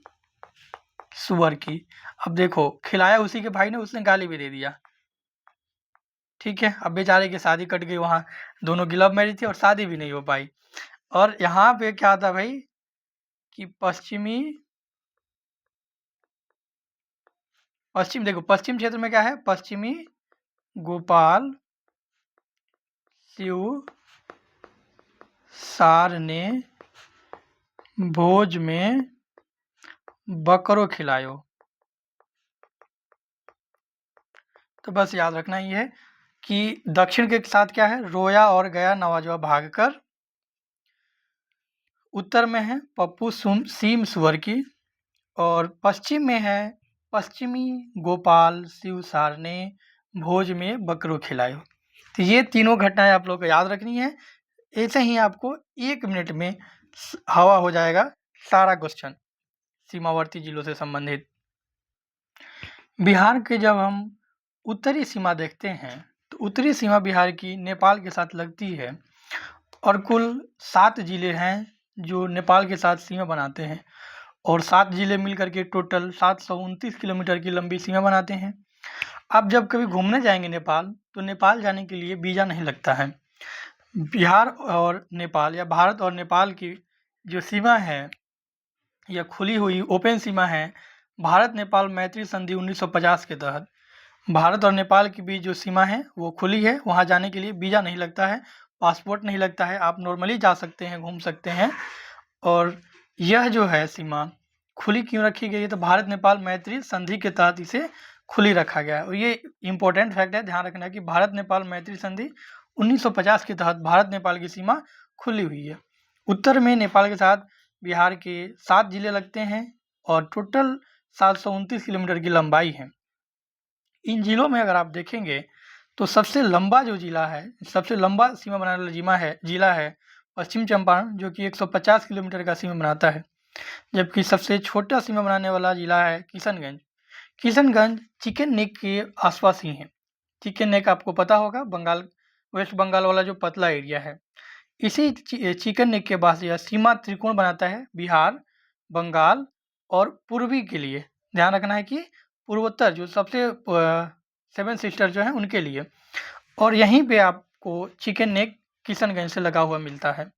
सुअर की। अब देखो, खिलाया उसी के भाई ने, उसने गाली भी दे दिया। ठीक है, अब बेचारे की शादी कट गई। वहाँ दोनों की लव मैरिज थी और शादी भी नहीं हो पाई। और यहाँ पे क्या था भाई कि देखो, पश्चिम क्षेत्र में क्या है? पश्चिमी गोपाल शिव सार ने भोज में बकरो खिलायो। तो बस याद रखना ये है कि दक्षिण के साथ क्या है? रोया और गया नवाजवा भागकर। उत्तर में है पप्पू सीम सुअर की, और पश्चिम में है पश्चिमी गोपाल शिव सार ने भोज में बकरो खिलायो। तो ये तीनों घटनाएं आप लोग को याद रखनी है। ऐसे ही आपको 1 मिनट में हवा हो जाएगा सारा क्वेश्चन सीमावर्ती जिलों से संबंधित। बिहार के जब हम उत्तरी सीमा देखते हैं तो उत्तरी सीमा बिहार की नेपाल के साथ लगती है, और कुल 7 जिले हैं जो नेपाल के साथ सीमा बनाते हैं, और 7 जिले मिलकर के टोटल 729 किलोमीटर की लंबी सीमा बनाते हैं। आप जब कभी घूमने जाएंगे नेपाल, तो नेपाल जाने के लिए वीज़ा नहीं लगता है। बिहार और नेपाल या भारत और नेपाल की जो सीमा है, यह खुली हुई ओपन सीमा है। भारत नेपाल मैत्री संधि 1950 के तहत भारत और नेपाल के बीच जो सीमा है वो खुली है। वहाँ जाने के लिए वीज़ा नहीं लगता है, पासपोर्ट नहीं लगता है, आप नॉर्मली जा सकते हैं, घूम सकते हैं। और यह जो है सीमा खुली क्यों रखी गई है, तो भारत नेपाल मैत्री संधि के तहत इसे खुली रखा गया है। और ये इम्पोर्टेंट फैक्ट है, ध्यान रखना कि भारत नेपाल मैत्री संधि 1950 के तहत भारत नेपाल की सीमा खुली हुई है। उत्तर में नेपाल के साथ बिहार के 7 जिले लगते हैं और टोटल 729 किलोमीटर की लंबाई है। इन जिलों में अगर आप देखेंगे तो सबसे लंबा जो जिला है, सबसे लंबा सीमा बनाने वाला जिला है पश्चिम चंपारण, जो कि 150 किलोमीटर का सीमा बनाता है। जबकि सबसे छोटा सीमा बनाने वाला जिला है किशनगंज। किशनगंज चिकन नेक के आसपास ही है। चिकन नेक आपको पता होगा, बंगाल, वेस्ट बंगाल वाला जो पतला एरिया है, इसी चिकन नेक के पास यह सीमा त्रिकोण बनाता है बिहार, बंगाल और पूर्वी के लिए। ध्यान रखना है कि पूर्वोत्तर जो सबसे 7 सिस्टर जो हैं उनके लिए। और यहीं पे आपको चिकन नेक किशनगंज से लगा हुआ मिलता है।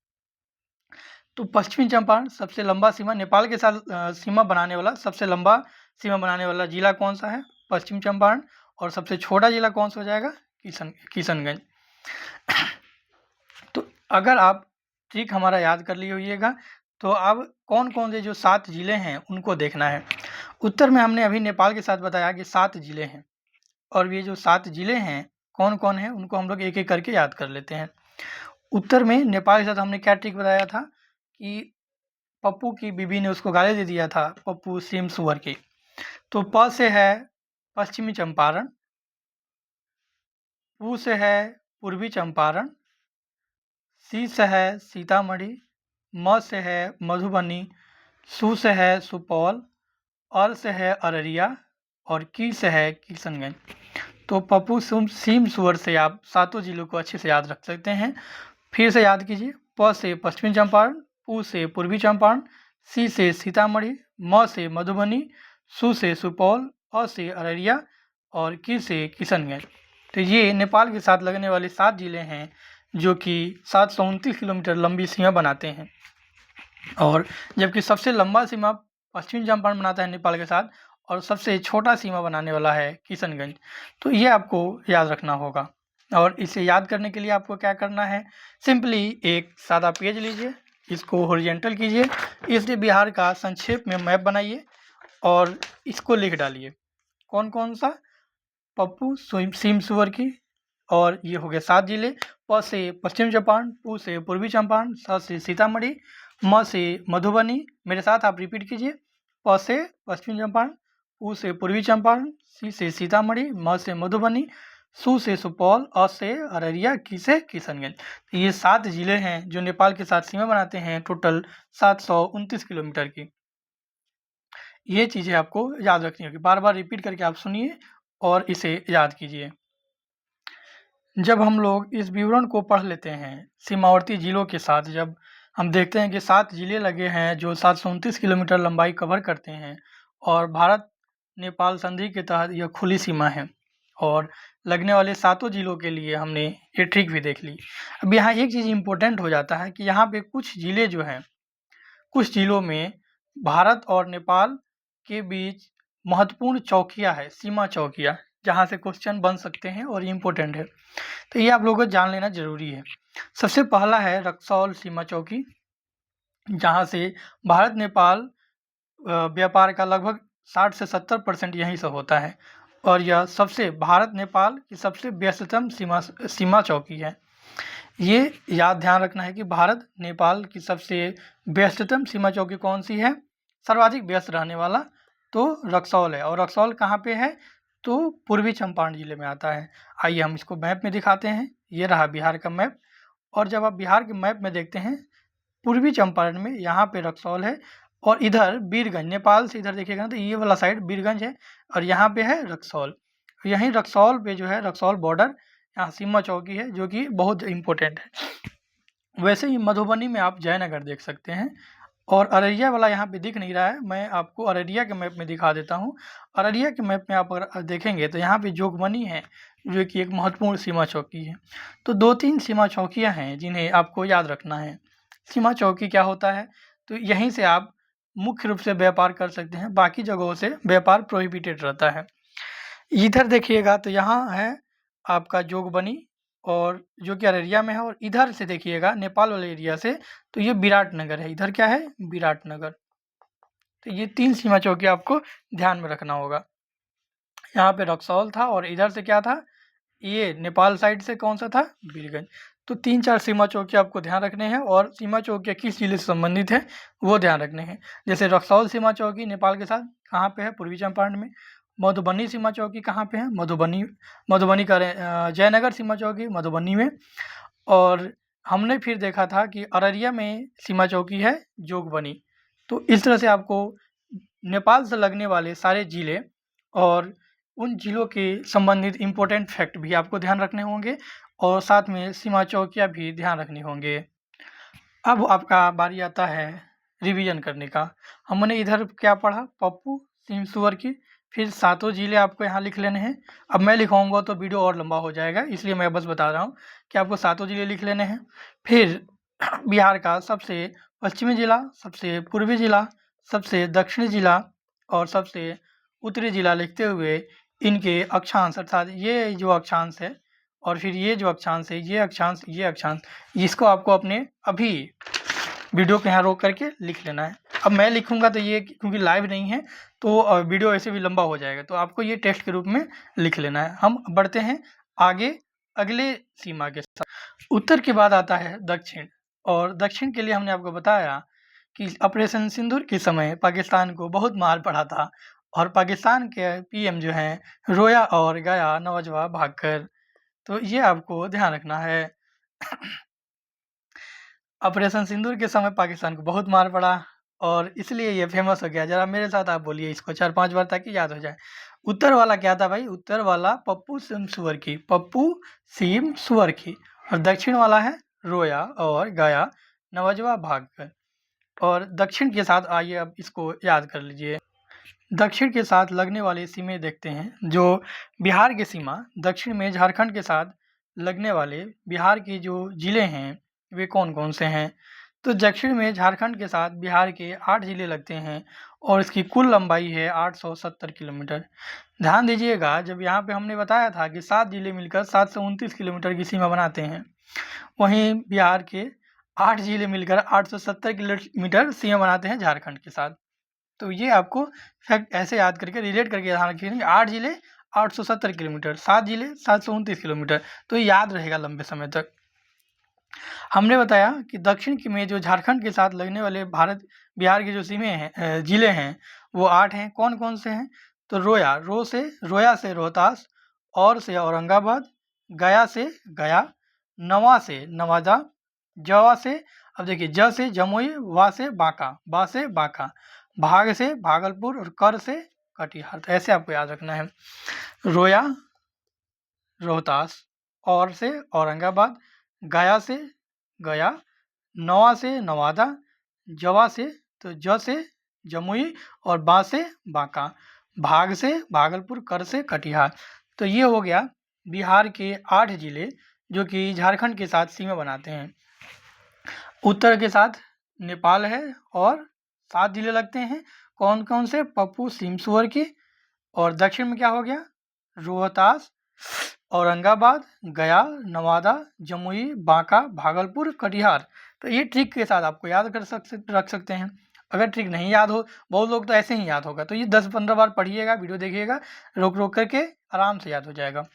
तो पश्चिमी चंपारण सबसे लंबा सीमा, नेपाल के साथ सीमा बनाने वाला सबसे लंबा सीमा बनाने वाला जिला कौन सा है, पश्चिम चंपारण। और सबसे छोटा जिला कौन सा हो जाएगा, किशनगंज। तो अगर आप ट्रिक हमारा याद कर लिए होइएगा, तो अब कौन कौन से जो 7 जिले हैं उनको देखना है। उत्तर में हमने अभी नेपाल के साथ बताया कि 7 जिले हैं, और ये जो 7 जिले हैं कौन कौन है उनको हम लोग एक एक करके याद कर लेते हैं। उत्तर में नेपाल के साथ हमने क्या ट्रिक बताया था कि पप्पू की बीबी ने उसको गाली दे दिया था, पप्पू सिम सुअर की। तो प से है पश्चिमी चंपारण, पू से है पूर्वी चंपारण, सी से है सीतामढ़ी, म से है मधुबनी, सु से है सुपौल, और से है अररिया, और की से है किशनगंज। तो पप्पू सीम सुअर से आप 7 जिलों को अच्छे से याद रख सकते हैं। फिर से याद कीजिए, प से पश्चिमी चंपारण, पू से पूर्वी चंपारण, सी से सीतामढ़ी, म से मधुबनी, सु से सुपौल, अ से अररिया, और की से किशनगंज। तो ये नेपाल के साथ लगने वाले 7 जिले हैं जो कि 729 किलोमीटर लंबी सीमा बनाते हैं। और जबकि सबसे लंबा सीमा पश्चिमी चंपारण बनाता है नेपाल के साथ, और सबसे छोटा सीमा बनाने वाला है किशनगंज। तो ये आपको याद रखना होगा। और इसे याद करने के लिए आपको क्या करना है, सिंपली एक सादा पेज लीजिए, इसको हॉरिजॉन्टल कीजिए, इसलिए बिहार का संक्षेप में मैप बनाइए और इसको लिख डालिए। कौन कौन सा, पप्पू सीम सुअर की, और ये हो गए 7 जिले। प से पश्चिम चंपारण, पू से पूर्वी चंपारण, स से सीतामढ़ी, म से मधुबनी। मेरे साथ आप रिपीट कीजिए, प से पश्चिम चंपारण, पू से पूर्वी चंपारण, सी से सीतामढ़ी, म से मधुबनी, सु से सुपौल, अ से अररिया, की से किशनगंज। ये 7 जिले हैं जो नेपाल के साथ सीमा बनाते हैं, टोटल 729 किलोमीटर की। ये चीज़ें आपको याद रखनी होगी, बार बार रिपीट करके आप सुनिए और इसे याद कीजिए। जब हम लोग इस विवरण को पढ़ लेते हैं सीमावर्ती जिलों के साथ, जब हम देखते हैं कि 7 जिले लगे हैं जो 729 किलोमीटर लंबाई कवर करते हैं, और भारत नेपाल संधि के तहत यह खुली सीमा है, और लगने वाले 7 जिलों के लिए हमने ये ट्रिक भी देख ली। अब यहाँ एक चीज़ इम्पोर्टेंट हो जाता है कि यहाँ पे कुछ जिले जो हैं, कुछ जिलों में भारत और नेपाल के बीच महत्वपूर्ण चौकियाँ है, सीमा चौकियाँ, जहाँ से क्वेश्चन बन सकते हैं और ये इम्पोर्टेंट है। तो ये आप लोगों को जान लेना ज़रूरी है। सबसे पहला है रक्सौल सीमा चौकी, जहाँ से भारत नेपाल व्यापार का लगभग 60 से 70% यहीं से होता है, और यह भारत नेपाल की सबसे व्यस्ततम सीमा चौकी है। ये याद ध्यान रखना है कि भारत नेपाल की सबसे व्यस्ततम सीमा चौकी कौन सी है, सर्वाधिक व्यस्त रहने वाला तो रक्सौल है। और रक्सौल कहाँ पे है, तो पूर्वी चंपारण जिले में आता है। आइए हम इसको मैप में दिखाते हैं। ये रहा बिहार का मैप, और जब आप बिहार के मैप में देखते हैं, पूर्वी चंपारण में यहाँ पे रक्सौल है, और इधर वीरगंज, नेपाल से इधर देखिएगा ना तो ये वाला साइड वीरगंज है, और यहाँ पे है रक्सौल। यहीं रक्सौल पे जो है रक्सौल बॉर्डर, यहाँ सीमा चौकी है जो कि बहुत इम्पोर्टेंट है। वैसे ही मधुबनी में आप जयनगर देख सकते हैं, और अररिया वाला यहाँ पे दिख नहीं रहा है, मैं आपको अररिया के मैप में दिखा देता हूँ। अररिया के मैप में आप अगर देखेंगे तो यहाँ पे जोगबनी है, जो कि एक महत्वपूर्ण सीमा चौकी है। तो 2-3 सीमा चौकियाँ हैं जिन्हें आपको याद रखना है। सीमा चौकी क्या होता है, तो यहीं से आप मुख्य रूप से व्यापार कर सकते हैं, बाकी जगहों से व्यापार प्रोहिबिटेड रहता है। इधर देखिएगा तो यहाँ है आपका जोगबनी और जो कि अररिया में है, और इधर से देखिएगा नेपाल वाले एरिया से तो ये विराटनगर है। इधर क्या है? विराटनगर। तो ये 3 सीमा चौकी आपको ध्यान में रखना होगा। यहाँ पे रक्सौल था और इधर से क्या था? ये नेपाल साइड से कौन सा था? वीरगंज। तो 3-4 सीमा चौकी आपको ध्यान रखने हैं और सीमा चौकियाँ किस जिले से संबंधित है वो ध्यान रखने हैं। जैसे रक्सौल सीमा चौकी नेपाल के साथ कहाँ पे है? पूर्वी चंपारण में। मधुबनी सीमा चौकी कहाँ पे है? मधुबनी जयनगर सीमा चौकी मधुबनी में। और हमने फिर देखा था कि अररिया में सीमा चौकी है जोगबनी। तो इस तरह से आपको नेपाल से लगने वाले सारे ज़िले और उन ज़िलों के संबंधित इम्पोर्टेंट फैक्ट भी आपको ध्यान रखने होंगे और साथ में सीमा चौकियाँ भी ध्यान रखनी होंगे। अब आपका बारी आता है रिवीजन करने का। हमने इधर क्या पढ़ा? पप्पू, सीम, सुअर की, फिर सातों ज़िले आपको यहाँ लिख लेने हैं। अब मैं लिखाऊंगा तो वीडियो और लंबा हो जाएगा, इसलिए मैं बस बता रहा हूँ कि आपको सातों ज़िले लिख लेने हैं। फिर बिहार का सबसे पश्चिमी ज़िला, सबसे पूर्वी ज़िला, सबसे दक्षिणी ज़िला और सबसे उत्तरी ज़िला लिखते हुए इनके अक्षांश, अर्थात ये जो अक्षांश है और फिर ये जो अक्षांश है, ये अक्षांश, इसको आपको अपने अभी वीडियो को यहाँ रोक करके लिख लेना है। अब मैं लिखूंगा तो ये क्योंकि लाइव नहीं है तो वीडियो ऐसे भी लंबा हो जाएगा, तो आपको ये टेस्ट के रूप में लिख लेना है। हम बढ़ते हैं आगे अगले सीमा के साथ। उत्तर के बाद आता है दक्षिण, और दक्षिण के लिए हमने आपको बताया कि ऑपरेशन सिंदूर के समय पाकिस्तान को बहुत मार पड़ा था और पाकिस्तान के पीएम जो हैं रोया और गया नवाजवा भागकर। तो ये आपको ध्यान रखना है। ऑपरेशन सिंदूर के समय पाकिस्तान को बहुत मार पड़ा और इसलिए ये फेमस हो गया। ज़रा मेरे साथ आप बोलिए इसको 4-5 बार ताकि याद हो जाए। उत्तर वाला क्या था भाई? उत्तर वाला पप्पू सिम सुअर की, पप्पू सीम सुअर की, और दक्षिण वाला है रोया और गया नवाजवा भागकर। और दक्षिण के साथ आइए अब इसको याद कर लीजिए। दक्षिण के साथ लगने वाले सीमे देखते हैं। जो बिहार की सीमा दक्षिण में झारखंड के साथ लगने वाले बिहार के जो ज़िले हैं वे कौन-कौन से हैं? तो दक्षिण में झारखंड के साथ बिहार के 8 ज़िले लगते हैं और इसकी कुल लंबाई है 870 किलोमीटर। ध्यान दीजिएगा, जब यहाँ पे हमने बताया था कि 7 ज़िले मिलकर 729 किलोमीटर की सीमा बनाते हैं, वहीं बिहार के 8 ज़िले मिलकर 870 किलोमीटर सीमा बनाते हैं झारखंड के साथ। तो ये आपको फैक्ट ऐसे याद करके रिलेट करके ध्यान रखिए। 8 ज़िले 870 किलोमीटर, 7 ज़िले 729 किलोमीटर, तो ये याद रहेगा लंबे समय तक। हमने बताया कि दक्षिण में जो झारखंड के साथ लगने वाले बिहार के जो सीमे हैं ज़िले हैं वो 8 हैं। कौन-कौन से हैं? तो रोया से रोहतास, और से औरंगाबाद, गया से गया, नवा से नवादा, जवा से, अब देखिए ज से जमुई, वा से बांका, बा से बांका, भाग से भागलपुर और कर से कटिहार। तो ऐसे आपको याद रखना है। रोया रोहतास, और से औरंगाबाद, गया से गया, नवा से नवादा, जवा से तो ज से जमुई और बा से बांका, भाग से भागलपुर, कर से कटिहार। तो ये हो गया बिहार के 8 ज़िले जो कि झारखंड के साथ सीमा बनाते हैं। उत्तर के साथ नेपाल है और 7 ज़िले लगते हैं। कौन-कौन से? पप्पू सीम सुअर की। और दक्षिण में क्या हो गया? रोहतास, औरंगाबाद, गया, नवादा, जमुई, बांका, भागलपुर, कटिहार। तो ये ट्रिक के साथ आपको याद रख सकते हैं। अगर ट्रिक नहीं याद हो, बहुत लोग तो ऐसे ही याद होगा, तो ये 10-15 बार पढ़िएगा, वीडियो देखिएगा, रोक करके आराम से याद हो जाएगा।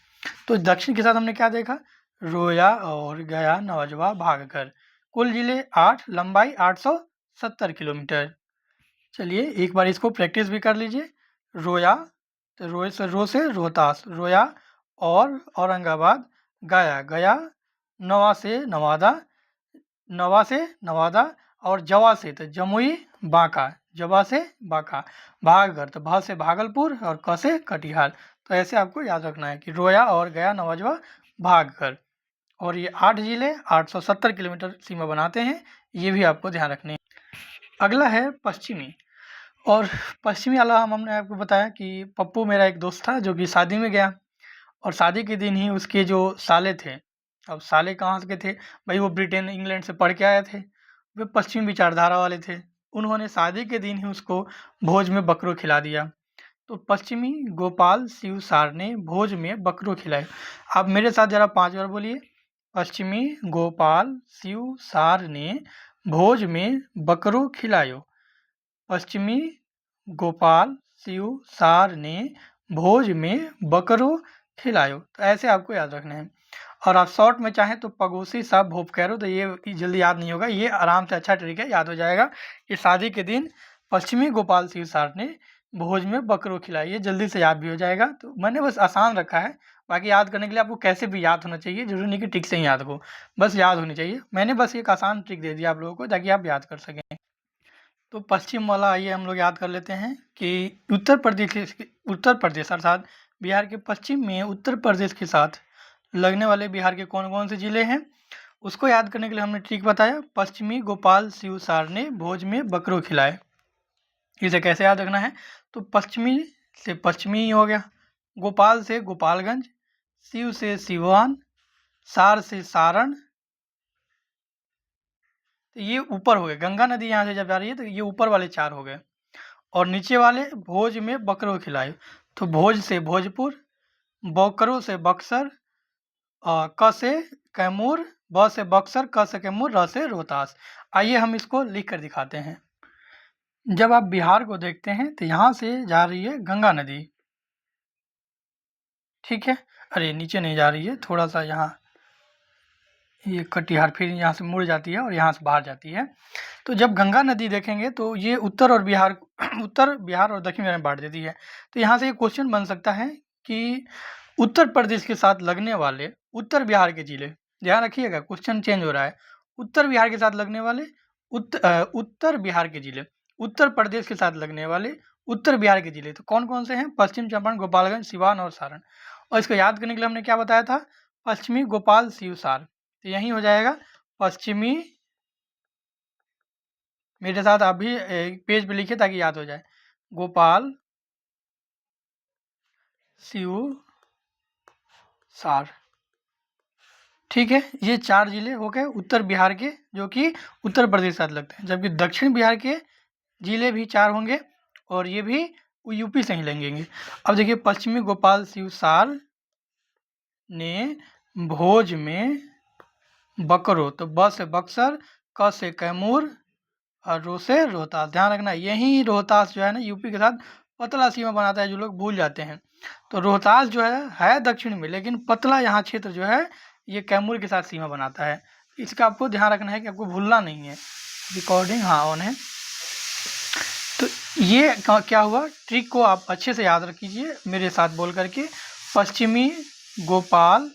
तो दक्षिण के साथ हमने क्या देखा? रोया और गया नवाजवा भागकर। कुल ज़िले 8, लंबाई 870 किलोमीटर। चलिए एक बार इसको प्रैक्टिस भी कर लीजिए। रोया, तो रो से रोहतास, रोया और औरंगाबाद, गया, नवा से नवादा और जवा से तो जमुई, बांका, जवा से बांका, भागकर तो भा से भागलपुर और क से कटिहार। तो ऐसे आपको याद रखना है कि रोया और गया नवाजवा भागकर। और ये 8 ज़िले 870 किलोमीटर सीमा बनाते हैं, ये भी आपको ध्यान रखने हैं। अगला है पश्चिमी, और पश्चिमी वाला हमने आपको बताया कि पप्पू मेरा एक दोस्त था जो कि शादी में गया और शादी के दिन ही उसके जो साले थे, अब साले कहाँ के थे भाई? वो ब्रिटेन इंग्लैंड से पढ़ के आए थे, वे पश्चिमी विचारधारा वाले थे। उन्होंने शादी के दिन ही उसको भोज में बकरो खिला दिया। तो पश्चिमी गोपाल शिव सार ने भोज में बकरो खिलाए। आप मेरे साथ जरा 5 बार बोलिए। पश्चिमी गोपाल शिव सार ने भोज में बकरो खिलायो। पश्चिमी गोपाल शिव सार ने भोज में बकरो खिलायो। तो ऐसे आपको याद रखना है। और आप शॉर्ट में चाहें तो पगोसी साहब भोप कैरो, तो ये जल्दी याद नहीं होगा, ये आराम से अच्छा ट्रिक है, याद हो जाएगा कि शादी के दिन पश्चिमी गोपाल शिव सार ने भोज में बकरो खिलाया, ये जल्दी से याद भी हो जाएगा। तो मैंने बस आसान रखा है, बाकी याद करने के लिए आपको कैसे भी याद होना चाहिए, जरूरी नहीं कि ट्रिक से ही याद हो, बस याद होनी चाहिए। मैंने बस एक आसान ट्रिक दे दिया आप लोगों को ताकि आप याद कर सकें। तो पश्चिम वाला आइए हम लोग याद कर लेते हैं कि उत्तर प्रदेश अर्थात बिहार के पश्चिम में उत्तर प्रदेश के साथ लगने वाले बिहार के कौन कौन से ज़िले हैं, उसको याद करने के लिए हमने ट्रिक बताया। पश्चिमी गोपाल शिव सार ने भोज में बकरो खिलाए। इसे कैसे याद रखना है, तो पश्चिमी से पश्चिमी हो गया, गोपाल से गोपालगंज, शिव से सिवान, सार से सारण। तो ये ऊपर हो गए, गंगा नदी यहाँ से जब जा रही है तो ये ऊपर वाले 4 हो गए। और नीचे वाले भोज में बकरो खिलाए, तो भोज से भोजपुर, बकरो से बक्सर, क से कैमूर, ब से बक्सर, क से कैमूर, र से रोहतास। आइए हम इसको लिख कर दिखाते हैं। जब आप बिहार को देखते हैं तो यहाँ से जा रही है गंगा नदी, ठीक है। अरे नीचे नहीं जा रही है, थोड़ा सा यहाँ ये कटिहार फिर यहाँ से मुड़ जाती है और यहाँ से बाहर जाती है। तो जब गंगा नदी देखेंगे तो ये उत्तर बिहार और दक्षिण बिहार में बांट देती है। तो यहाँ से ये क्वेश्चन बन सकता है कि उत्तर प्रदेश के साथ लगने वाले उत्तर बिहार के जिले, ध्यान रखिएगा क्वेश्चन चेंज हो रहा है, उत्तर बिहार के साथ लगने वाले उत्तर बिहार के जिले, उत्तर प्रदेश के साथ लगने वाले उत्तर बिहार के जिले तो कौन कौन से हैं, पश्चिम चंपारण, गोपालगंज, सिवान और सारण। और इसको याद करने के लिए हमने क्या बताया था, पश्चिमी गोपाल शिव सार। तो यही हो जाएगा पश्चिमी, मेरे साथ आप भी पेज पे लिखिए ताकि याद हो जाए, गोपाल शिव सार, ठीक है। ये 4 जिले हो गए उत्तर बिहार के जो कि उत्तर प्रदेश के साथ लगते हैं, जबकि दक्षिण बिहार के जिले भी 4 होंगे और ये भी यूपी से ही लगेंगे। अब देखिए पश्चिमी गोपाल शिव सार ने भोज में बकरो, तो ब से बक्सर, क से कैमूर और रो से रोहतास। ध्यान रखना यही रोहतास जो है ना यूपी के साथ पतला सीमा बनाता है, जो लोग भूल जाते हैं। तो रोहतास जो है दक्षिण में, लेकिन पतला यहाँ क्षेत्र जो है ये कैमूर के साथ सीमा बनाता है। इसका आपको ध्यान रखना है कि आपको भूलना नहीं है। रिकॉर्डिंग हाँ ऑन है। तो ये क्या हुआ, ट्रिक को आप अच्छे से याद रखिए मेरे साथ बोल करके। पश्चिमी गोपाल,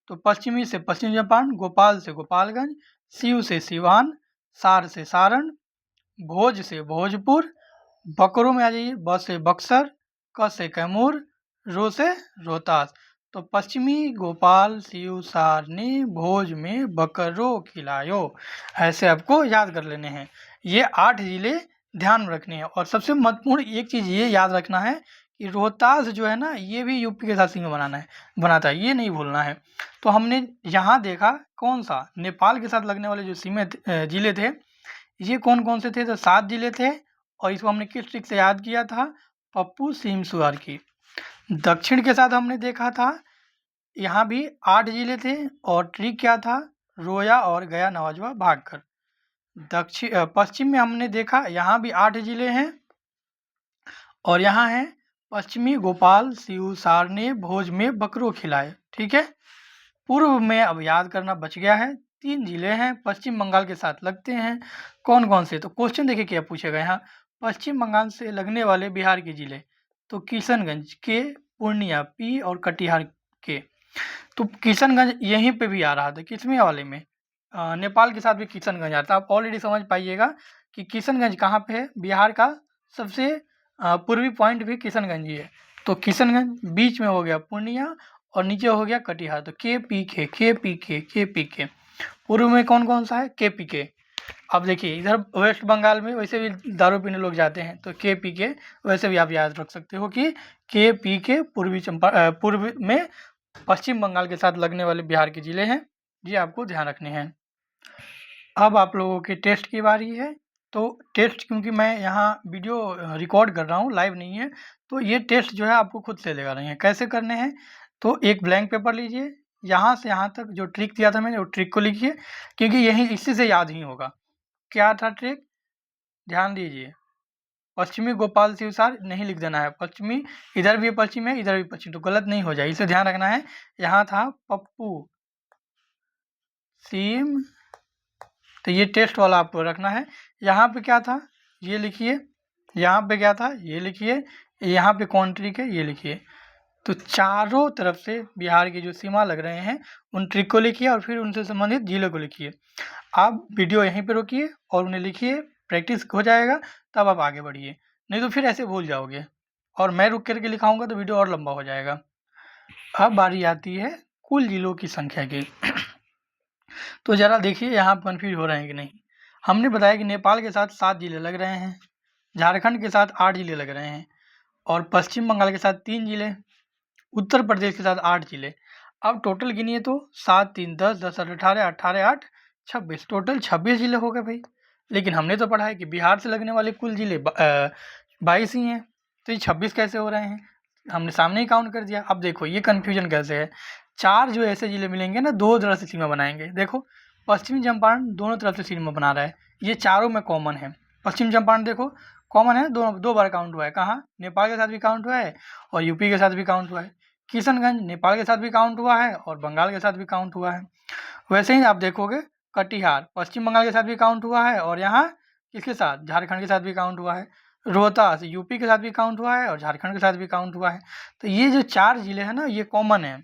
तो पश्चिमी से पश्चिम चंपारण, गोपाल से गोपालगंज, शिव से सिवान, सार से सारण, भोज से भोजपुर, बकरों में आ जाइए, ब से बक्सर, क से कैमूर, रो से रोहतास। तो पश्चिमी गोपाल शिव सार ने भोज में बकरो खिलायो, ऐसे आपको याद कर लेने हैं। ये 8 जिले ध्यान में रखने हैं। और सबसे महत्वपूर्ण एक चीज़ ये याद रखना है कि रोहतास जो है ना ये भी यूपी के साथ सीमा बनाता है, ये नहीं भूलना है। तो हमने यहाँ देखा कौन सा, नेपाल के साथ लगने वाले जो जिले थे ये कौन कौन से थे, तो 7 जिले थे। और इसको हमने किस ट्रिक से याद किया था, पप्पू सीम सुअर की। दक्षिण के साथ हमने देखा था यहाँ भी 8 जिले थे और ट्रिक क्या था, रोया और गया नवाजुआ भागकर। पश्चिम में हमने देखा यहाँ भी 8 जिले हैं और यहाँ है पश्चिमी गोपाल शिव सार ने भोज में बकरो खिलाए, ठीक है। पूर्व में अब याद करना बच गया है, 3 जिले हैं पश्चिम बंगाल के साथ लगते हैं, कौन कौन से। तो क्वेश्चन देखिए क्या पूछेगा यहाँ, पश्चिम बंगाल से लगने वाले बिहार के जिले, तो किशनगंज के, पूर्णिया पी और कटिहार के। तो किशनगंज यहीं पे भी आ रहा था, किसमें वाले में, नेपाल के साथ भी किशनगंज आता है। आप ऑलरेडी समझ पाइएगा कि किशनगंज कहाँ पे है, बिहार का सबसे पूर्वी पॉइंट भी किशनगंज ही है। तो किशनगंज बीच में हो गया पूर्णिया और नीचे हो गया कटिहार, तो के पी के। पूर्व में कौन कौन सा है, के। अब देखिए इधर वेस्ट बंगाल में वैसे भी दारू पीने लोग जाते हैं, तो के, वैसे भी आप याद रख सकते हो कि के पूर्व में पश्चिम बंगाल के साथ लगने वाले बिहार के जिले हैं, ये आपको ध्यान रखने हैं। अब आप लोगों के टेस्ट की बारी है, तो टेस्ट क्योंकि मैं यहाँ वीडियो रिकॉर्ड कर रहा हूँ, लाइव नहीं है, तो ये टेस्ट जो है आपको खुद से लेगा नहीं है। कैसे करने हैं, तो एक ब्लैंक पेपर लीजिए, यहाँ से यहाँ तक जो ट्रिक दिया था मैंने वो ट्रिक को लिखिए, क्योंकि यही इसी से याद ही होगा। क्या था ट्रिक, ध्यान दीजिए। पश्चिमी गोपाल शिवसार नहीं लिख देना है, पश्चिमी इधर भी पश्चिम है, इधर भी पश्चिम, तो गलत नहीं हो जाए, इसे ध्यान रखना है। यहाँ था पप्पू सीम, तो ये टेस्ट वाला आपको रखना है। यहाँ पे क्या था ये लिखिए, यहाँ पे क्या था ये लिखिए, यहाँ पे कौन ट्रिक है ये लिखिए। तो चारों तरफ से बिहार की जो सीमा लग रहे हैं उन ट्रिक को लिखिए और फिर उनसे संबंधित जिलों को लिखिए। आप वीडियो यहीं पे रोकिए और उन्हें लिखिए, प्रैक्टिस हो जाएगा तब आप आगे बढ़िए, नहीं तो फिर ऐसे भूल जाओगे और मैं रुक करके लिखाऊंगा तो वीडियो और लंबा हो जाएगा। अब बारी आती है कुल जिलों की संख्या की। तो ज़रा देखिए यहाँ कन्फ्यूज हो रहे हैं कि नहीं। हमने बताया कि नेपाल के साथ 7 जिले लग रहे हैं, झारखंड के साथ 8 जिले लग रहे हैं और पश्चिम बंगाल के साथ 3 जिले, उत्तर प्रदेश के साथ 8 जिले। अब टोटल गिनिए तो 7 3 10 10 18 18 8 26, टोटल 26 जिले हो गए भाई। लेकिन हमने तो पढ़ा है कि बिहार से लगने वाले कुल जिले 22 ही हैं, तो ये 26 कैसे हो रहे हैं, हमने सामने ही काउंट कर दिया। अब देखो ये कन्फ्यूजन कैसे है, 4 जो ऐसे जिले मिलेंगे ना, 2 तरफ से सीमा बनाएंगे। देखो पश्चिमी चंपारण दोनों तरफ से सीमा बना रहा है, ये चारों में कॉमन है। पश्चिम चंपारण देखो कॉमन है, दो बार काउंट हुआ है, कहाँ, नेपाल के साथ भी काउंट हुआ है और यूपी के साथ भी काउंट हुआ है। किशनगंज नेपाल के साथ भी काउंट हुआ है और बंगाल के साथ भी काउंट हुआ है। वैसे ही आप देखोगे कटिहार पश्चिम बंगाल के साथ भी काउंट हुआ है और यहाँ किसके साथ, झारखंड के साथ भी काउंट हुआ है। रोहतास यूपी के साथ भी काउंट हुआ है और झारखंड के साथ भी काउंट हुआ है। तो ये जो 4 जिले हैं ना ये कॉमन है,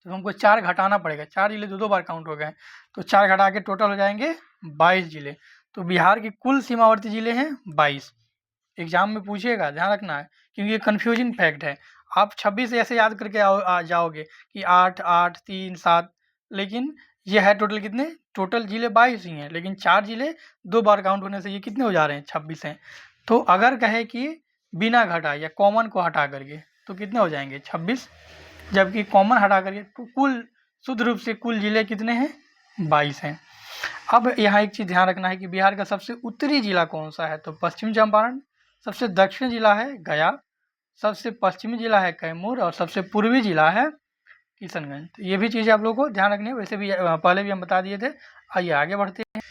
तो हमको 4 घटाना पड़ेगा, 4 जिले 2 बार काउंट हो गए, तो 4 घटा के टोटल हो जाएंगे 22 जिले। तो बिहार के कुल सीमावर्ती जिले हैं 22। एग्जाम में पूछिएगा, ध्यान रखना है, क्योंकि ये कन्फ्यूजिंग फैक्ट है। आप 26 ऐसे याद करके आ जाओगे कि 8 8 3 7, लेकिन ये है टोटल कितने, टोटल जिले 22 ही हैं, लेकिन 4 जिले 2 बार काउंट होने से ये कितने हो जा रहे हैं, 26 हैं। तो अगर कहे कि बिना घटा या कॉमन को हटा करके तो कितने हो जाएंगे 26, जबकि कॉमन हटा करके तो कुल शुद्ध रूप से कुल जिले कितने हैं, 22 हैं। अब यहाँ एक चीज़ ध्यान रखना है कि बिहार का सबसे उत्तरी जिला कौन सा है, तो पश्चिम चंपारण, सबसे दक्षिण जिला है गया, सबसे पश्चिमी जिला है कैमूर और सबसे पूर्वी जिला है किशनगंज। तो ये भी चीज़ें आप लोगों को ध्यान रखनी है, वैसे भी पहले भी हम बता दिए थे। आइए आगे बढ़ते हैं।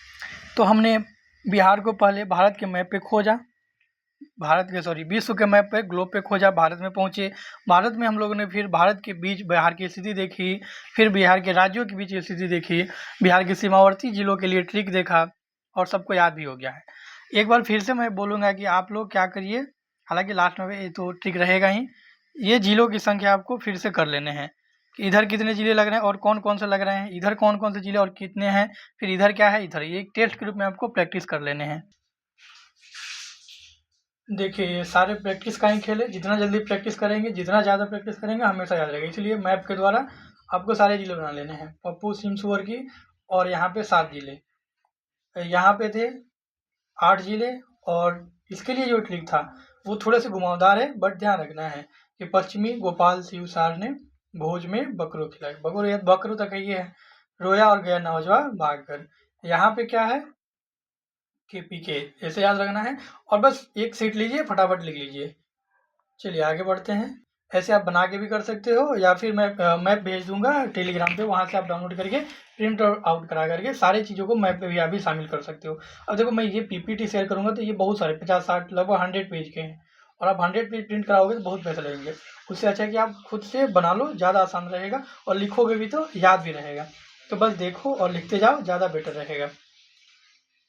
तो हमने बिहार को पहले भारत के मैप पे खोजा, विश्व के मैप पे, ग्लोब पे खोजा, भारत में पहुँचे। भारत में हम लोगों ने फिर भारत के बीच बिहार की स्थिति देखी, फिर बिहार के राज्यों के बीच स्थिति देखी, बिहार के सीमावर्ती जिलों के लिए ट्रिक देखा और सबको याद भी हो गया है। एक बार फिर से मैं बोलूँगा कि आप लोग क्या करिए, हालांकि लास्ट में ये तो ट्रिक रहेगा ही, ये जिलों की संख्या आपको फिर से कर लेने हैं कि इधर कितने जिले लग रहे हैं और कौन कौन से लग रहे हैं, इधर कौन कौन से जिले और कितने हैं, फिर इधर क्या है, इधर, ये एक टेस्ट के रूप में आपको प्रैक्टिस कर लेने हैं। देखिए ये सारे प्रैक्टिस का ही खेल है, जितना जल्दी प्रैक्टिस करेंगे, जितना ज़्यादा प्रैक्टिस करेंगे हमेशा याद रहेगा, इसलिए मैप के द्वारा आपको सारे जिले बना लेने हैं। पप्पू सिम सुअर की, और यहाँ पे 7 जिले, यहाँ पे थे 8 जिले, और इसके लिए जो ट्रिक था वो थोड़े से घुमावदार है, बट ध्यान रखना है कि पश्चिमी गोपाल शिवसार ने भोज में बकरो खिलाए, बकरो तक ये है, रोया और गया नौजवान भागकर। यहाँ पे क्या है कि पीके, ऐसे याद रखना है, और बस एक सीट लीजिए, फटाफट लिख लीजिए। चलिए आगे बढ़ते हैं। ऐसे आप बना के भी कर सकते हो, या फिर मैं मैप भेज दूंगा टेलीग्राम पे, वहाँ से आप डाउनलोड करके प्रिंट आउट करा करके सारी चीज़ों को मैप पे भी आप भी शामिल कर सकते हो। अब देखो मैं ये पीपीटी शेयर करूँगा तो ये बहुत सारे 50-60 लगभग 100 पेज के हैं, और आप 100 पेज प्रिंट कराओगे तो बहुत पैसे लगेंगे। उससे अच्छा है कि आप खुद से बना लो, ज़्यादा आसान रहेगा, और लिखोगे भी तो याद भी रहेगा। तो बस देखो और लिखते जाओ, ज़्यादा बेटर रहेगा।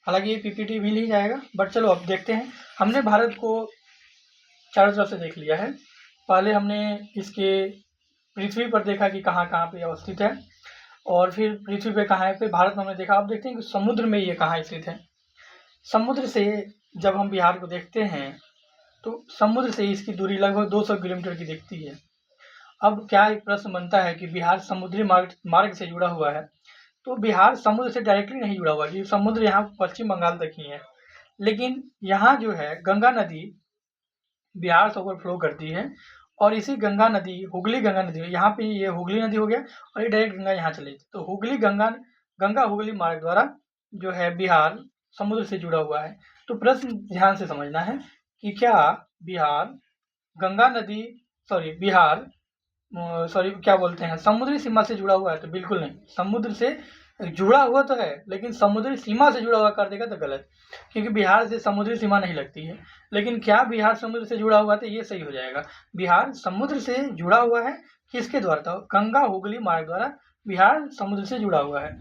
हालांकि ये पीपीटी मिल ही जाएगा, बट चलो अब देखते हैं। हमने भारत को चारों तरफ से देख लिया है। पहले हमने इसके पृथ्वी पर देखा कि कहाँ कहाँ पे अवस्थित है, और फिर पृथ्वी पे कहाँ है, फिर भारत में हमने देखा। अब देखते हैं कि समुद्र में ये कहाँ स्थित है। समुद्र से जब हम बिहार को देखते हैं तो समुद्र से इसकी दूरी लगभग 200 किलोमीटर की दिखती है। अब क्या एक प्रश्न बनता है कि बिहार समुद्री मार्ग से जुड़ा हुआ है, तो बिहार समुद्र से डायरेक्टली नहीं जुड़ा हुआ, क्योंकि समुद्र यहाँ पश्चिम बंगाल तक ही है। लेकिन यहाँ जो है गंगा नदी बिहार से होकर फ्लो करती है, और इसी गंगा नदी, हुगली गंगा नदी, यहाँ पे ये हुगली नदी हो गया, और ये डायरेक्ट गंगा यहाँ चली, तो हुगली गंगा हुगली मार्ग द्वारा जो है बिहार समुद्र से जुड़ा हुआ है। तो प्रश्न ध्यान से समझना है कि क्या बिहार गंगा नदी बिहार क्या बोलते हैं, समुद्री सीमा से जुड़ा हुआ है? तो बिल्कुल नहीं। समुद्र से जुड़ा हुआ तो है, लेकिन समुद्री सीमा से जुड़ा हुआ कर देगा तो गलत, क्योंकि बिहार से समुद्री सीमा नहीं लगती है। लेकिन क्या बिहार समुद्र से जुड़ा हुआ? तो ये सही हो जाएगा। बिहार समुद्र से जुड़ा हुआ है, किसके द्वारा? तो गंगा हुगली मार्ग द्वारा बिहार समुद्र से जुड़ा हुआ है।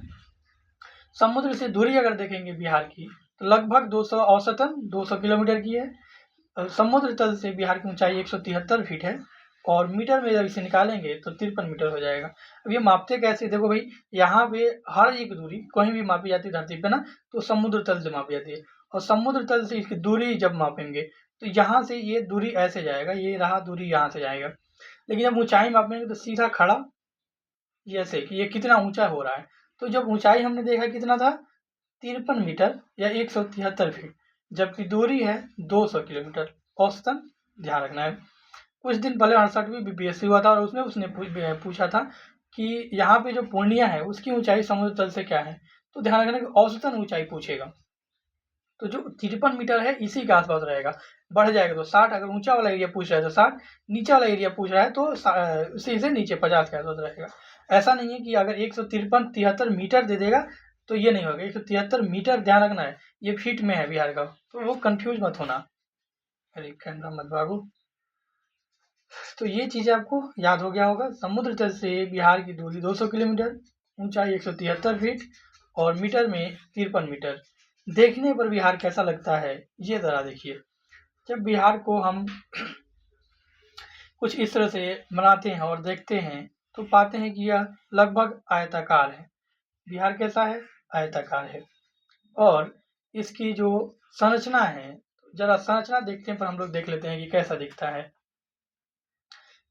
समुद्र से दूरी अगर देखेंगे बिहार की, तो लगभग 200 औसतन 200 किलोमीटर की है। समुद्र तल से बिहार की ऊंचाई 173 फीट है, और मीटर में जब इसे निकालेंगे तो 53 मीटर हो जाएगा। अब ये मापते कैसे? देखो भाई, यहाँ पे हर एक दूरी कहीं भी मापी जाती है धरती पे ना, तो समुद्र तल से मापी जाती है, और समुद्र तल से इसकी दूरी जब मापेंगे तो यहाँ से ये दूरी ऐसे जाएगा, ये रहा दूरी यहाँ से जाएगा। लेकिन जब ऊंचाई मापेंगे तो सीधा खड़ा जैसे कि ये कितना ऊंचा हो रहा है। तो जब ऊंचाई हमने देखा कितना था, 53 मीटर या 173 फीट, जबकि दूरी है 200 किलोमीटर औसतन। ध्यान रखना है। कुछ दिन पहले 68वीं बीपीएससी हुआ था, और उसमें उसने पूछा था कि यहाँ पे जो पूर्णिया है उसकी ऊंचाई समुद्र तल से क्या है। तो ध्यान रखना कि औसतन ऊंचाई पूछेगा, तो जो 53 मीटर है इसी के आसपास रहेगा। बढ़ जाएगा तो 60, अगर ऊंचा वाला एरिया पूछ रहा है तो 60, नीचे वाला एरिया पूछ रहा है तो उसी से नीचे 50 के आसपास रहेगा। ऐसा नहीं है कि अगर 153-73 मीटर दे देगा तो ये नहीं होगा। 173 मीटर ध्यान रखना है, ये फीट में है बिहार का, तो वो कंफ्यूज मत होना। अरे कैमरा मत भागो। तो ये चीजें आपको याद हो गया होगा। समुद्र तल से बिहार की दूरी 200 किलोमीटर, ऊंचाई 173 फीट, और मीटर में 53 मीटर। देखने पर बिहार कैसा लगता है ये जरा देखिए। जब बिहार को हम कुछ इस तरह से बनाते हैं और देखते हैं तो पाते हैं कि यह लगभग आयताकार है। बिहार कैसा है? आयताकार है। और इसकी जो संरचना है, जरा संरचना देखने पर हम लोग देख लेते हैं कि कैसा दिखता है।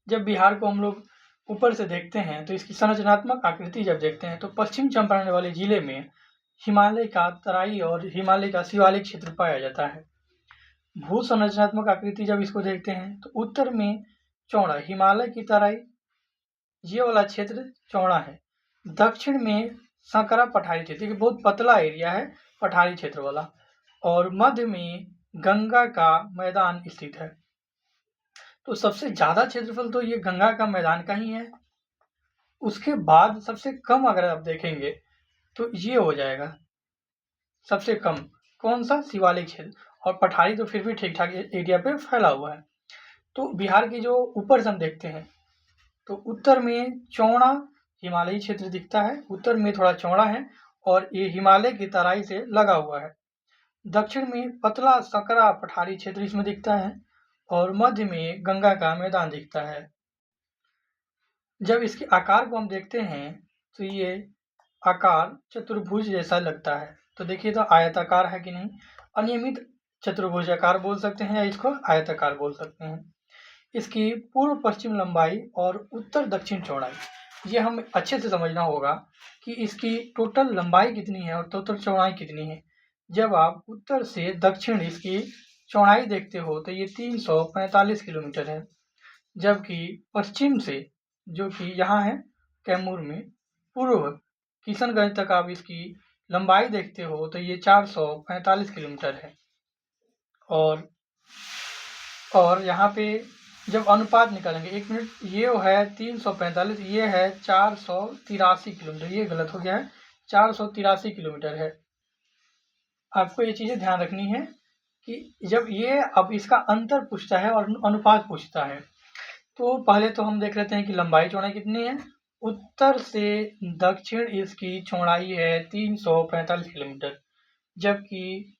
जब बिहार को हम लोग ऊपर से देखते हैं तो इसकी संरचनात्मक आकृति जब देखते हैं तो पश्चिम चंपारण वाले जिले में हिमालय का तराई और हिमालय का शिवालिक क्षेत्र पाया जाता है। भू संरचनात्मक आकृति जब इसको देखते हैं तो उत्तर में चौड़ा हिमालय की तराई, ये वाला क्षेत्र चौड़ा है। दक्षिण में संकरा पठारी क्षेत्र, बहुत पतला एरिया है पठारी क्षेत्र वाला, और मध्य में गंगा का मैदान स्थित है। तो सबसे ज्यादा क्षेत्रफल तो ये गंगा का मैदान का ही है। उसके बाद सबसे कम अगर आप देखेंगे तो ये हो जाएगा सबसे कम, कौन सा? शिवालिक क्षेत्र। और पठारी तो फिर भी ठीक ठाक एरिया पे फैला हुआ है। तो बिहार की जो ऊपर से हम देखते हैं तो उत्तर में चौड़ा हिमालयी क्षेत्र दिखता है, उत्तर में थोड़ा चौड़ा है और ये हिमालय की तराई से लगा हुआ है। दक्षिण में पतला सकरा पठारी क्षेत्र इसमें दिखता है, और मध्य में गंगा का मैदान दिखता है। जब इसके आकार को हम देखते हैं तो ये आकार चतुर्भुज जैसा लगता है। तो देखिए तो आयताकार है कि नहीं। अनियमित चतुर्भुजाकार बोल सकते हैं या इसको आयताकार बोल सकते हैं। इसकी पूर्व पश्चिम लंबाई और उत्तर दक्षिण चौड़ाई, ये हम अच्छे से समझना होगा कि इसकी टोटल लंबाई कितनी है और टोटल चौड़ाई कितनी है। जब आप उत्तर से दक्षिण इसकी चौड़ाई देखते हो तो ये 345 किलोमीटर है, जबकि पश्चिम से, जो कि यहाँ है कैमूर में, पूर्व किशनगंज तक आप इसकी लंबाई देखते हो तो ये 445 किलोमीटर है। और यहाँ पे जब अनुपात निकालेंगे, 1 मिनट, ये है 345, ये है 483 किलोमीटर, ये गलत हो गया है, 483 किलोमीटर है। आपको ये चीजें ध्यान रखनी है कि जब ये अब इसका अंतर पूछता है और अनुपात पूछता है, तो पहले तो हम देख लेते हैं कि लंबाई चौड़ाई कितनी है। उत्तर से दक्षिण इसकी चौड़ाई है 345 किलोमीटर, जबकि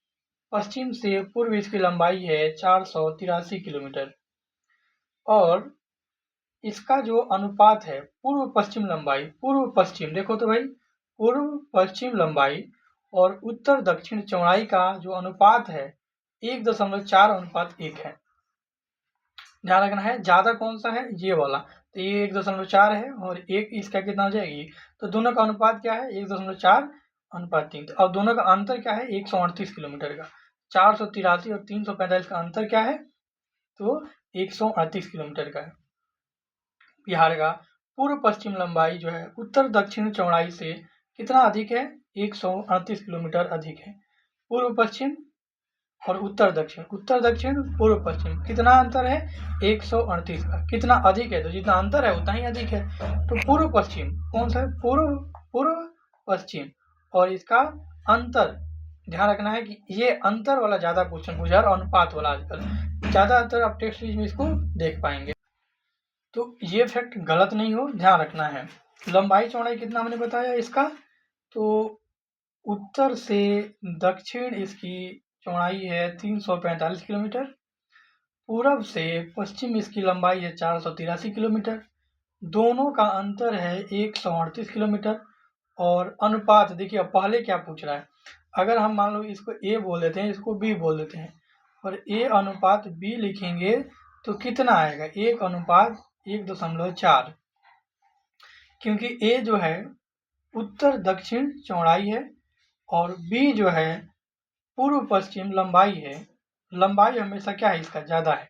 पश्चिम से पूर्व इसकी लंबाई है 483 किलोमीटर। और इसका जो अनुपात है पूर्व पश्चिम लंबाई, पूर्व पश्चिम देखो तो भाई, पूर्व पश्चिम लंबाई और उत्तर दक्षिण चौड़ाई का जो अनुपात है 1.4:1 है। ध्यान रखना है, ज्यादा कौन सा है? ये वाला। तो ये 1.4 है और एक इसका कितना हो जाएगी, तो दोनों का अनुपात क्या है? 1.4:3। तो अब दोनों का अंतर क्या है? 138 किलोमीटर का। 483 और 345 का अंतर क्या है? तो 138 किलोमीटर का है। बिहार का पूर्व पश्चिम लंबाई जो है उत्तर दक्षिण चौड़ाई से कितना अधिक है? 138 किलोमीटर अधिक है। पूर्व पश्चिम और उत्तर दक्षिण, उत्तर दक्षिण पूर्व पश्चिम कितना अंतर है 138 का। कितना अधिक है, तो जितना अंतर है उतना ही अधिक है। तो पूर्व पश्चिम कौन सा है, पूर्व पश्चिम, और इसका अंतर ध्यान रखना है कि ये अंतर वाला ज़्यादा क्वेश्चन पूछा है, और अनुपात वाला आजकल ज़्यादातर आप टेक्स्ट सीरीज में इसको देख पाएंगे। तो ये फैक्ट गलत नहीं हो, ध्यान रखना है। लंबाई चौड़ाई कितना हमने बताया इसका, तो उत्तर से दक्षिण इसकी चौड़ाई है 345 किलोमीटर, पूरब से पश्चिम इसकी लंबाई है 483 किलोमीटर, दोनों का अंतर है 138 किलोमीटर। और अनुपात देखिए, अब पहले क्या पूछ रहा है, अगर हम मान लो इसको ए बोल देते हैं, इसको बी बोल देते हैं, और ए अनुपात बी लिखेंगे तो कितना आएगा 1:1.4, क्योंकि ए जो है उत्तर दक्षिण चौड़ाई है और बी जो है पूर्व पश्चिम लंबाई है। लंबाई हमेशा क्या है, इसका ज़्यादा है,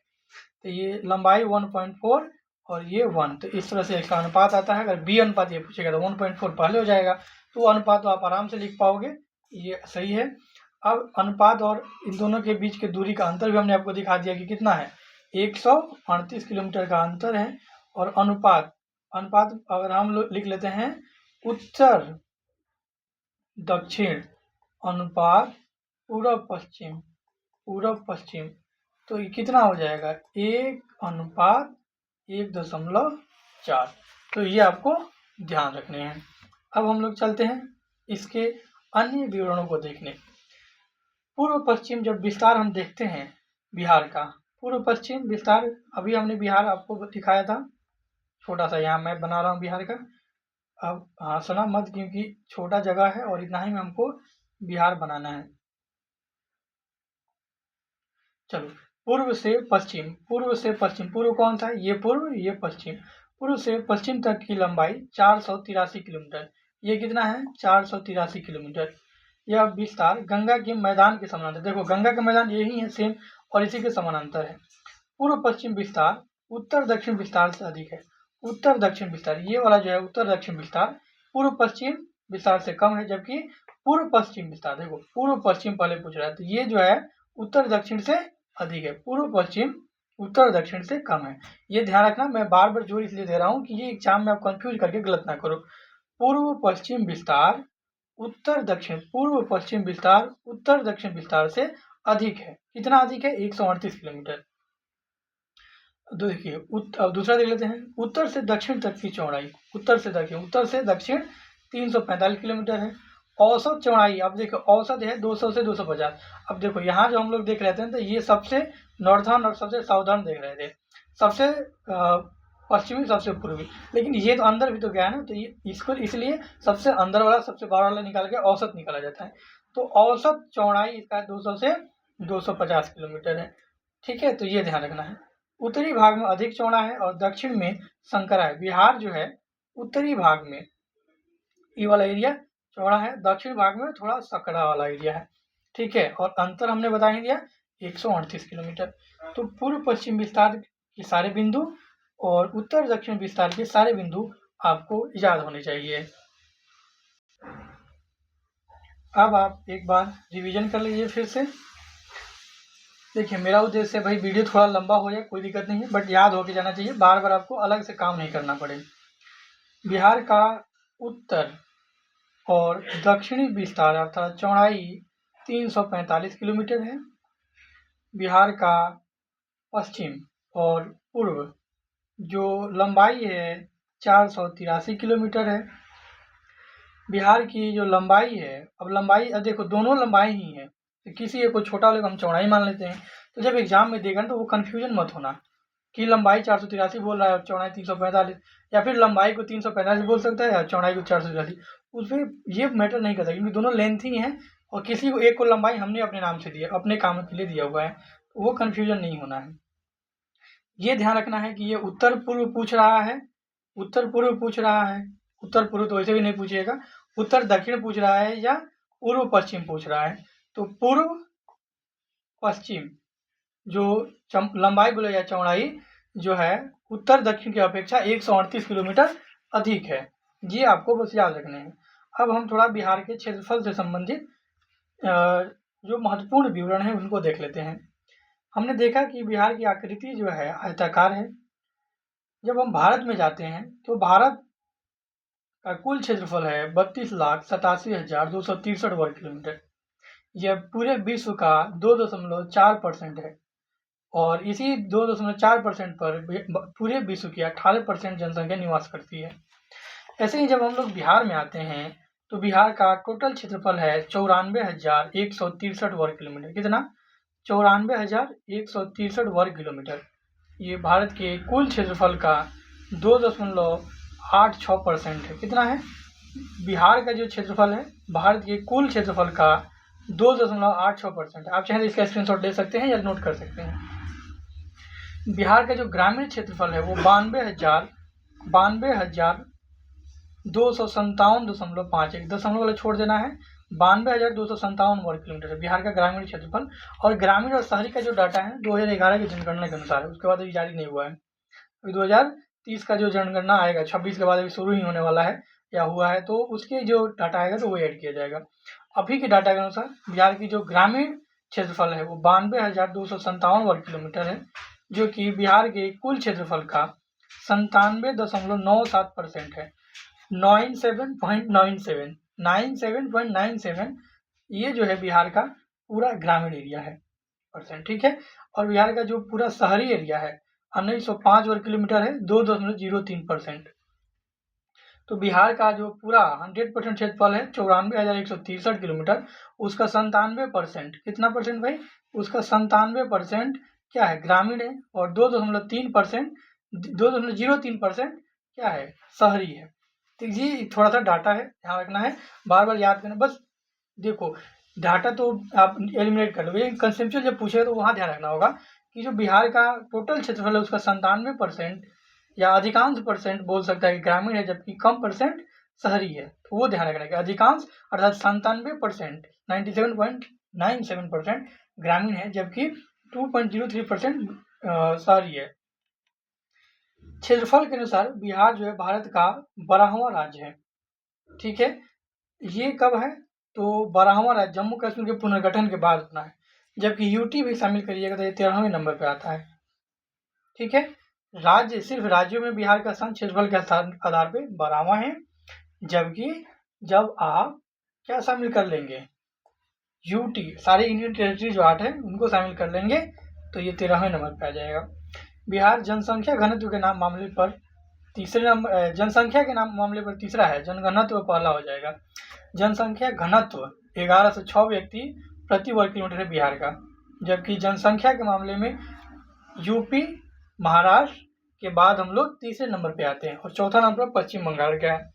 तो ये लंबाई 1.4 और ये 1, तो इस तरह से इसका अनुपात आता है। अगर बी अनुपात ये पूछेगा तो 1.4 पहले हो जाएगा, तो अनुपात तो आप आराम से लिख पाओगे, ये सही है। अब अनुपात और इन दोनों के बीच के दूरी का अंतर भी हमने आपको दिखा दिया कि कितना है, 138 किलोमीटर का अंतर है। और अनुपात अगर हम लोग लिख लेते हैं उत्तर दक्षिण अनुपात पूरब पश्चिम, तो ये कितना हो जाएगा 1:1.4। तो ये आपको ध्यान रखने हैं। अब हम लोग चलते हैं इसके अन्य विवरणों को देखने। पूर्व पश्चिम जब विस्तार हम देखते हैं बिहार का, पूर्व पश्चिम विस्तार, अभी हमने बिहार आपको दिखाया था, छोटा सा यहाँ मैं बना रहा हूँ बिहार का। अब हंसना मत, क्योंकि छोटा जगह है और इतना ही में हमको बिहार बनाना है। चलो, पूर्व से पश्चिम, पूर्व कौन सा है, ये पूर्व ये पश्चिम। पूर्व से पश्चिम तक की लंबाई 483 किलोमीटर, ये कितना है 483 किलोमीटर। यह विस्तार गंगा के मैदान के समानांतर, देखो गंगा का मैदान यही है सेम, और इसी के समानांतर है। पूर्व पश्चिम विस्तार उत्तर दक्षिण विस्तार से अधिक है। उत्तर दक्षिण विस्तार, ये वाला जो है उत्तर दक्षिण विस्तार पूर्व पश्चिम विस्तार से कम है, जबकि पूर्व पश्चिम विस्तार, देखो पूर्व पश्चिम पहले पूछ रहा है, तो ये जो है उत्तर दक्षिण से अधिक है, पूर्व पश्चिम उत्तर दक्षिण से कम है। ये ध्यान रखना, मैं बार बार जोर इसलिए दे रहा हूँ कि ये एग्जाम में आप कंफ्यूज करके गलत ना करो। पूर्व पश्चिम विस्तार उत्तर दक्षिण, पूर्व पश्चिम विस्तार उत्तर दक्षिण विस्तार से अधिक है। कितना अधिक है 138 किलोमीटर। देखिए अब दूसरा देख लेते हैं, उत्तर से दक्षिण तक की चौड़ाई, उत्तर से दक्षिण 345 किलोमीटर है। औसत चौड़ाई, अब देखो औसत है 200 से 250। अब देखो यहाँ जो हम लोग देख रहे थे, तो ये सबसे नॉर्थर्न और सबसे साउदर्न देख रहे थे, सबसे पश्चिमी सबसे पूर्वी, लेकिन ये तो अंदर भी तो गया है ना, तो ये इसको इसलिए सबसे अंदर वाला सबसे बाहर वाला निकाल के औसत निकाला जाता है। तो औसत चौड़ाई इसका 200 से 250 किलोमीटर है। ठीक है, तो ये ध्यान रखना है। उत्तरी भाग में अधिक चौड़ा है और दक्षिण में संकरा है। बिहार जो है उत्तरी भाग में ये वाला एरिया चौड़ा है, दक्षिण भाग में थोड़ा सकड़ा वाला एरिया है। ठीक है, और अंतर हमने बता ही दिया 138 किलोमीटर। तो पूर्व पश्चिम विस्तार के सारे बिंदु और उत्तर दक्षिण विस्तार के सारे बिंदु आपको याद होने चाहिए। अब आप एक बार रिवीजन कर लीजिए फिर से। देखिए मेरा उद्देश्य है भाई वीडियो थोड़ा लंबा हो जाए कोई दिक्कत नहीं है, बट याद होके जाना चाहिए, बार बार आपको अलग से काम नहीं करना पड़े। बिहार का उत्तर और दक्षिणी विस्तार अर्थात चौड़ाई 345 किलोमीटर है। बिहार का पश्चिम और पूर्व जो लंबाई है 483 किलोमीटर है। बिहार की जो लंबाई है, अब लंबाई देखो दोनों लंबाई ही है, तो किसी एक को छोटा लेकर हम चौड़ाई मान लेते हैं, तो जब एग्जाम में देगा तो वो कन्फ्यूजन मत होना कि लंबाई 483 बोल रहा है और चौड़ाई 345, या फिर लंबाई को 345 बोल सकता है या चौड़ाई को 483, उसमें ये मैटर नहीं करता, क्योंकि दोनों लेंथ ही हैं और किसी को एक को लंबाई हमने अपने नाम से दिया, अपने काम के लिए दिया हुआ है, तो वो कन्फ्यूजन नहीं होना है। ये ध्यान रखना है कि ये उत्तर पूर्व पूछ रहा है, उत्तर पूर्व पूछ रहा है, उत्तर पूर्व तो वैसे भी नहीं पूछेगा, उत्तर दक्षिण पूछ रहा है या पूर्व पश्चिम पूछ रहा है, तो पूर्व पश्चिम जो लंबाई बोले या चौड़ाई जो है उत्तर दक्षिण की अपेक्षा 138 किलोमीटर अधिक है। ये आपको बस याद रखने हैं। अब हम थोड़ा बिहार के क्षेत्रफल से संबंधित जो महत्वपूर्ण विवरण है उनको देख लेते हैं। हमने देखा कि बिहार की आकृति जो है आयताकार है। जब हम भारत में जाते हैं तो भारत का कुल क्षेत्रफल है 32,87,263 वर्ग किलोमीटर। यह पूरे विश्व का 2.4% है और इसी 2.4% पर पूरे विश्व की 18% जनसंख्या निवास करती है। ऐसे ही जब हम लोग बिहार में आते हैं तो बिहार का टोटल क्षेत्रफल है 94,163 वर्ग किलोमीटर। कितना? 94,163 वर्ग किलोमीटर। ये भारत के कुल क्षेत्रफल का 2.86% है। कितना है? बिहार का जो क्षेत्रफल है भारत के कुल क्षेत्रफल का 2.86% है। आप चाहें तो इसका स्क्रीनशॉट ले सकते हैं या नोट कर सकते हैं। बिहार का जो ग्रामीण क्षेत्रफल है वो 92,257.51 दशमलव वाला छोड़ देना है। 92,257 वर्ग किलोमीटर है बिहार का ग्रामीण क्षेत्रफल। और ग्रामीण और शहरी का जो डाटा है 2011 की जनगणना के अनुसार है, उसके बाद अभी जारी नहीं हुआ है। अभी 2030 का जो जनगणना आएगा 26 के बाद अभी शुरू ही होने वाला है या हुआ है, तो उसके जो डाटा आएगा तो वो ऐड किया जाएगा। अभी के डाटा के अनुसार बिहार की जो ग्रामीण क्षेत्रफल है वो 92,257 वर्ग किलोमीटर है, जो कि बिहार के कुल क्षेत्रफल का 97.97% है। 97.97 ये जो है बिहार का पूरा ग्रामीण एरिया है परसेंट। ठीक है। और बिहार का जो पूरा शहरी एरिया है 1905 वर्ग किलोमीटर है, 2.03%। तो बिहार का जो पूरा 100% क्षेत्रफल है 94,163 किलोमीटर, उसका 97%, कितना परसेंट भाई? उसका 97% क्या है? ग्रामीण है। और 2.03% क्या है? शहरी है। तो ये थोड़ा सा डाटा है, ध्यान रखना है, बार बार याद करना। बस देखो, डाटा तो आप एलिमिनेट कर लो, लेकिन कंसेप्चुअल जब पूछे तो वहाँ ध्यान रखना होगा कि जो बिहार का टोटल क्षेत्रफल है उसका 97% या अधिकांश परसेंट बोल सकता है कि ग्रामीण है, जबकि कम परसेंट शहरी है। तो वो ध्यान रखना है कि अधिकांश अर्थात 97%, 97.97% ग्रामीण है, जबकि 2.03% शहरी है। क्षेत्रफल के अनुसार बिहार जो है भारत का 12वां राज्य है। ठीक है। ये कब है? तो 12वां राज्य जम्मू कश्मीर के पुनर्गठन के बाद बना है, जबकि यूटी भी शामिल करिएगा तो ये 13वें नंबर पे आता है। ठीक है। राज्य, सिर्फ राज्यों में बिहार का स्थान क्षेत्रफल के आधार पे 12वां है, जबकि जब आप क्या शामिल कर लेंगे? यूटी, सारी यूनियन टेरिटरी जो 8 है उनको शामिल कर लेंगे तो ये 13वें नंबर पे आ जाएगा। बिहार जनसंख्या घनत्व के मामले पर तीसरे नंबर, जनसंख्या के मामले पर तीसरा है, जनघनत्व पहला हो जाएगा। जनसंख्या घनत्व 1106 व्यक्ति प्रति वर्ग किलोमीटर है बिहार का, जबकि जनसंख्या के मामले में यूपी, महाराष्ट्र के बाद हम लोग तीसरे नंबर पे आते हैं और चौथा नंबर पश्चिम बंगाल का है।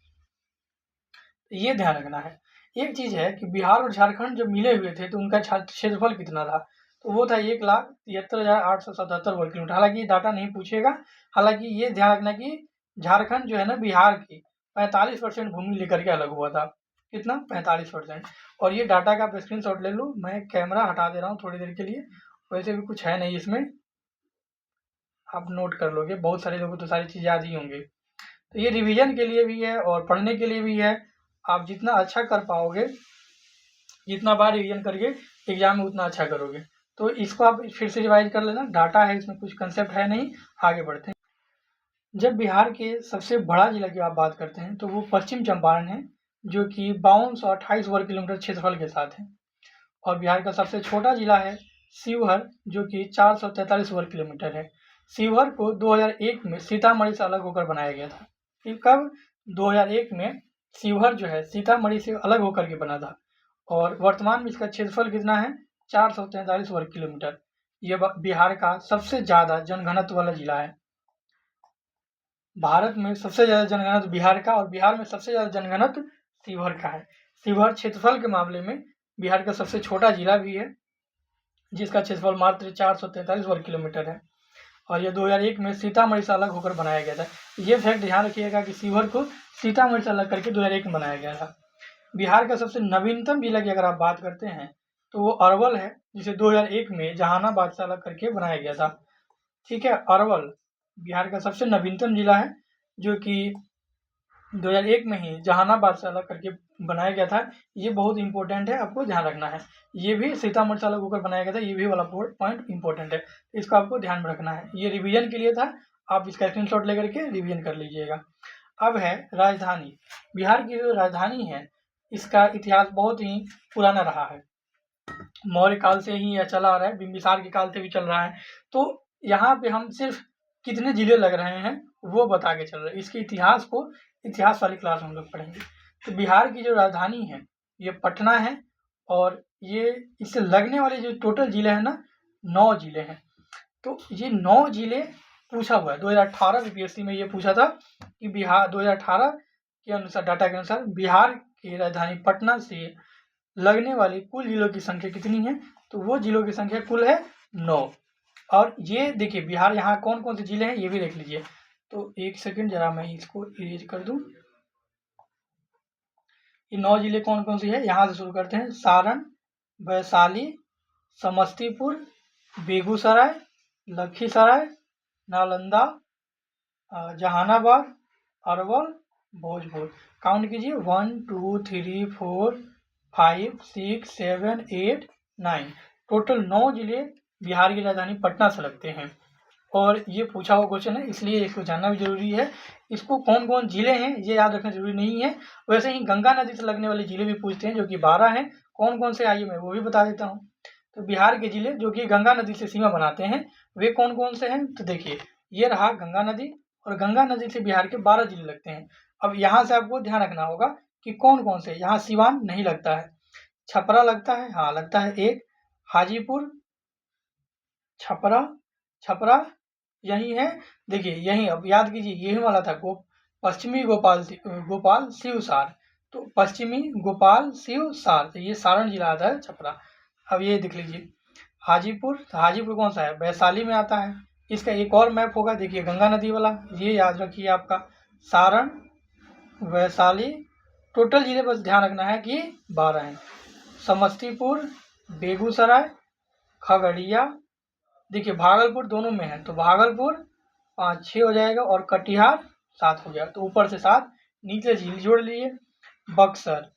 ये ध्यान रखना है। एक चीज है कि बिहार और झारखंड जब मिले हुए थे तो उनका क्षेत्रफल कितना था? तो वो था 1,73,877 वर्ग किलोमीटर। हालांकि ये डाटा नहीं पूछेगा। हालांकि ये ध्यान रखना कि झारखंड जो है ना बिहार की 45% भूमि लेकर के अलग हुआ था। कितना? 45%। और ये डाटा का आप स्क्रीनशॉट ले लो, मैं कैमरा हटा दे रहा हूँ थोड़ी देर के लिए, वैसे भी कुछ है नहीं इसमें, आप नोट कर लोगे। बहुत सारे लोगों को तो सारी चीज़ याद ही होंगे। तो ये रिवीजन के लिए भी है और पढ़ने के लिए भी है। आप जितना अच्छा कर पाओगे, जितना बार रिवीजन करके एग्जाम में उतना अच्छा करोगे। तो इसको आप फिर से रिवाइज कर लेना, डाटा है इसमें, कुछ कंसेप्ट है नहीं। आगे बढ़ते हैं। जब बिहार के सबसे बड़ा जिला की आप बात करते हैं तो वो पश्चिम चंपारण है, जो कि 5228 वर्ग किलोमीटर क्षेत्रफल के साथ है। और बिहार का सबसे छोटा जिला है शिवहर, जो कि 443 वर्ग किलोमीटर है। शिवहर को 2001 में सीतामढ़ी से अलग होकर बनाया गया था। कब? 2001 में शिवहर जो है सीतामढ़ी से अलग होकर के बना था। और वर्तमान में इसका क्षेत्रफल कितना है? 443 वर्ग किलोमीटर। ये बिहार का सबसे ज्यादा जनघनत्व वाला जिला है। भारत में सबसे ज्यादा जनघनत्व बिहार का, और बिहार में सबसे ज्यादा जनघनत्व शिवहर का है। शिवहर क्षेत्रफल के मामले में बिहार का सबसे छोटा जिला भी है, जिसका क्षेत्रफल मात्र 443 वर्ग किलोमीटर है। और यह 2001 में सीतामढ़ी से अलग होकर बनाया गया था। ये फैक्ट ध्यान रखिएगा कि शिवहर को सीतामढ़ी से अलग करके 2001 में बनाया गया था। बिहार का सबसे नवीनतम जिला की अगर आप बात करते हैं तो वो अरवल है, जिसे 2001 में जहानाबाद से अलग करके बनाया गया था। ठीक है। अरवल बिहार का सबसे नवीनतम जिला है, जो कि 2001 में ही जहानाबाद से अलग करके बनाया गया था। ये बहुत इंपॉर्टेंट है, आपको ध्यान रखना है। ये भी सीतामढ़ी से अलग होकर बनाया गया था, ये भी वाला पॉइंट इंपॉर्टेंट है, इसको आपको ध्यान में रखना है। ये रिवीजन के लिए था, आप इसका स्क्रीनशॉट लेकर के रिवीजन कर लीजिएगा। अब है राजधानी। बिहार की जो राजधानी है इसका इतिहास बहुत ही पुराना रहा है, मौर्य काल से ही यह चला आ रहा है, बिंबिसार के काल से भी चल रहा है। तो यहाँ पे हम सिर्फ कितने जिले लग रहे हैं वो बता के चल रहे हैं, इसके इतिहास को इतिहास वाली क्लास में हम लोग पढ़ेंगे। तो बिहार की जो राजधानी है ये पटना है, और ये इससे लगने वाले जो टोटल जिले हैं ना 9 जिले हैं। तो ये 9 जिले पूछा हुआ है 2018 बीपीएससी में, ये पूछा था कि बिहार 2018 के अनुसार, डाटा के अनुसार बिहार की राजधानी पटना से लगने वाली कुल जिलों की संख्या कितनी है, तो वो जिलों की संख्या कुल है 9। और ये देखिए बिहार यहाँ कौन कौन से जिले हैं ये भी देख लीजिए। तो एक सेकंड जरा मैं इसको इरेज कर दूं। ये 9 जिले कौन कौन से हैं, यहाँ से शुरू करते हैं। सारण, वैशाली, समस्तीपुर, बेगूसराय, लखीसराय, नालंदा, जहानाबाद, अरवल, भोजपुर। काउंट कीजिए 1 2 3 4 5 6 7 8 9। टोटल 9 जिले बिहार की राजधानी पटना से लगते हैं, और ये पूछा हुआ क्वेश्चन है इसलिए इसको जानना भी जरूरी है। इसको कौन कौन जिले हैं ये याद रखना जरूरी नहीं है। वैसे ही गंगा नदी से लगने वाले जिले भी पूछते हैं, जो कि 12 हैं। कौन कौन से, आइए मैं वो भी बता देता हूँ। तो बिहार के जिले जो कि गंगा नदी से सीमा बनाते हैं वे कौन कौन से हैं, तो देखिए ये रहा गंगा नदी, और गंगा नदी से बिहार के 12 जिले लगते हैं। अब यहाँ से आपको ध्यान रखना होगा कि कौन कौन से, यहाँ सिवान नहीं लगता है, छपरा लगता है, हाँ लगता है एक, हाजीपुर, छपरा यही है। देखिए यही, अब याद कीजिए यही वाला था पश्चिमी गोपाल शिवसार। तो पश्चिमी गोपाल शिवसार, तो ये सारण जिला आता है छपरा। अब ये देख लीजिए हाजीपुर, तो हाजीपुर कौन सा है, वैशाली में आता है। इसका एक और मैप होगा, देखिए गंगा नदी वाला, ये याद रखिए आपका, सारण, वैशाली। टोटल जिले बस ध्यान रखना है कि 12 हैं। समस्तीपुर, बेगूसराय, खगड़िया, देखिए भागलपुर दोनों में है, तो भागलपुर 5-6 हो जाएगा, और कटिहार 7 हो गया। तो ऊपर से 7, नीचे झील जोड़ लिए। बक्सर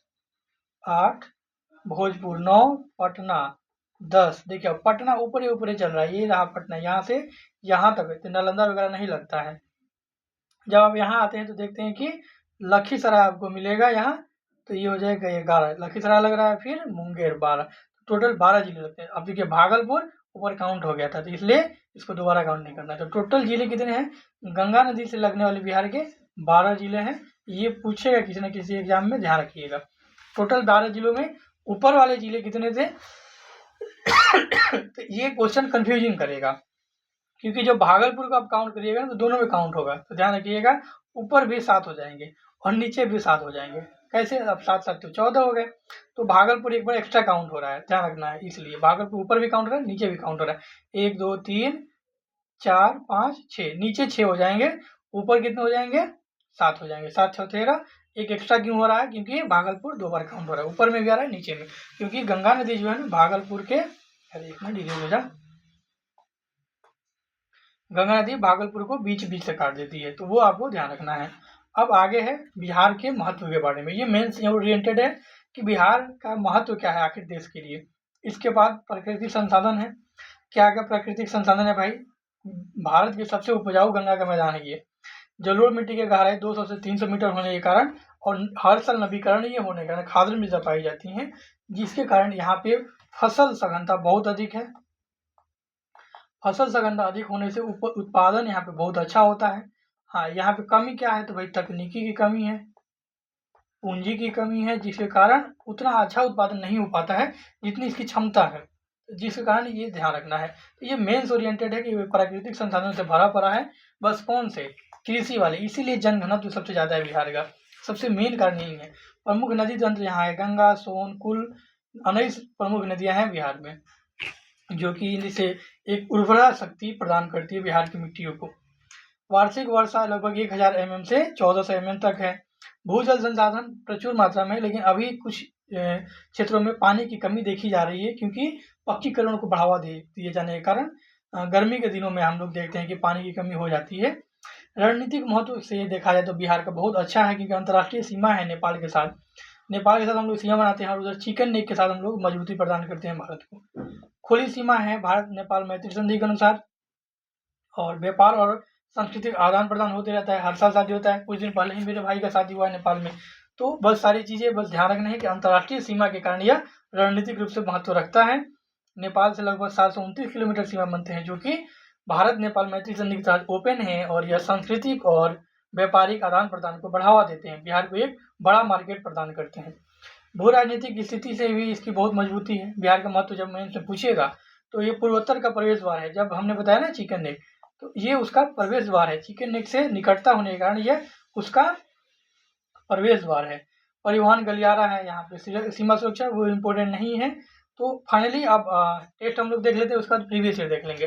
8, भोजपुर 9, पटना 10। देखिए पटना ऊपर ही चल रहा है, ये रहा पटना, यहाँ से यहाँ तक है, तो नालंदा वगैरह नहीं लगता है। जब आप यहाँ आते हैं तो देखते हैं कि लखीसराय आपको मिलेगा यहाँ, तो ये हो जाएगा 11, लखीसराय लग रहा है, फिर मुंगेर 12। टोटल 12 जिले लगते हैं। अब देखिए भागलपुर ऊपर काउंट हो गया था, तो इसलिए इसको दोबारा काउंट नहीं करना है। तो टोटल जिले कितने हैं, गंगा नदी से लगने वाले बिहार के 12 जिले हैं। ये पूछेगा किसी न किसी एग्जाम में, ध्यान रखिएगा। टोटल 12 जिलों में ऊपर वाले जिले कितने थे तो ये क्वेश्चन कंफ्यूजिंग करेगा, क्योंकि जब भागलपुर को आप काउंट करिएगा तो दोनों में काउंट होगा। तो ध्यान रखिएगा ऊपर भी 7 हो जाएंगे और नीचे भी 7 हो जाएंगे। कैसे, अब 7 7 तो 14 हो गए, तो भागलपुर एक बार एक्स्ट्रा काउंट हो रहा है, ध्यान रखना है। इसलिए भागलपुर ऊपर भी काउंट हो रहा है, नीचे भी काउंट हो रहा है। 1 2 3 4 5 6, नीचे 6 हो जाएंगे, ऊपर कितने हो जाएंगे, 7 हो जाएंगे। 7 6 13, एक एक्स्ट्रा क्यों हो रहा है, क्योंकि भागलपुर 2 बार काउंट हो रहा है, ऊपर में भी आ रहा है नीचे में, क्योंकि गंगा नदी जो है ना भागलपुर के, अरे एक मिनट इधर हो जा, गंगा नदी भागलपुर को बीच बीच से काट देती है, तो वो आपको ध्यान रखना है। अब आगे है बिहार के महत्व के बारे में, ये मेंस ओरिएंटेड है कि बिहार का महत्व क्या है आखिर देश के लिए। इसके बाद प्राकृतिक संसाधन है, क्या क्या प्राकृतिक संसाधन है भाई, भारत की सबसे उपजाऊ गंगा का मैदान है ये। जलोढ़ मिट्टी की गहराई 200 से 300 मीटर होने के कारण, और हर साल नवीकरणीय होने के कारण खाद्य मृदा पाई जाती है, जिसके कारण यहाँ पे फसल सघनता बहुत अधिक है। फसल सघनता अधिक होने से उत्पादन यहाँ पे बहुत अच्छा होता है। हाँ, यहाँ पे कमी क्या है, तो भाई तकनीकी की कमी है, पूंजी की कमी है, जिसके कारण उतना अच्छा उत्पादन नहीं हो पाता है जितनी इसकी क्षमता है, जिसके कारण ये ध्यान रखना है। तो ये मेंस ओरिएंटेड है कि प्राकृतिक संसाधनों से भरा पड़ा है, बस कौन से, कृषि वाले, इसीलिए जनघनत्व सबसे ज़्यादा है बिहार का, सबसे मेन कारण यही है। प्रमुख नदी तंत्र यहाँ है, गंगा, सोन, कुल 19 प्रमुख नदियाँ हैं बिहार में, जो कि इनसे एक उर्वरा शक्ति प्रदान करती है बिहार की मिट्टियों को। वार्षिक वर्षा लगभग 1000 mm से 1400 mm तक है। भूजल संसाधन प्रचुर मात्रा में, लेकिन अभी कुछ क्षेत्रों में पानी की कमी देखी जा रही है, क्योंकि पक्कीकरण को बढ़ावा दिए जाने के कारण गर्मी के दिनों में हम लोग देखते हैं कि पानी की कमी हो जाती है। रणनीतिक महत्व से देखा जाए तो बिहार का बहुत अच्छा है, क्योंकि अंतर्राष्ट्रीय सीमा है नेपाल के साथ। नेपाल के साथ हम लोग सीमा बनाते हैं और उधर चिकन नेक के साथ हम लोग मजबूती प्रदान करते हैं भारत को। खुली सीमा है भारत नेपाल मैत्री संधि के अनुसार, और व्यापार और सांस्कृतिक आदान प्रदान होते रहता है। हर साल शादी होता है, कुछ दिन पहले ही मेरे भाई का शादी हुआ है नेपाल में। तो बस सारी चीज़ें बस ध्यान रखना है कि अंतर्राष्ट्रीय सीमा के कारण यह रणनीतिक रूप से महत्व रखता है। नेपाल से लगभग 729 किलोमीटर सीमा बनते हैं, जो कि भारत नेपाल मैत्री संधि के तहत ओपन है, और यह सांस्कृतिक और व्यापारिक आदान प्रदान को बढ़ावा देते हैं, बिहार को एक बड़ा मार्केट प्रदान करते हैं। भू राजनीतिक स्थिति से भी इसकी बहुत मजबूती है। बिहार का महत्व जब मैं इनसे पूछेगा तो ये पूर्वोत्तर का प्रवेश द्वार है। जब हमने बताया ना चिकन नेक, तो ये उसका प्रवेश द्वार है। चिकन नेक से निकटता होने के कारण यह उसका प्रवेश द्वार है। परिवहन गलियारा है यहाँ पे। सीमा सुरक्षा वो इम्पोर्टेंट नहीं है। तो फाइनली अब टेस्ट हम लोग देख लेते हैं, उसका प्रीवियस ईयर देख लेंगे।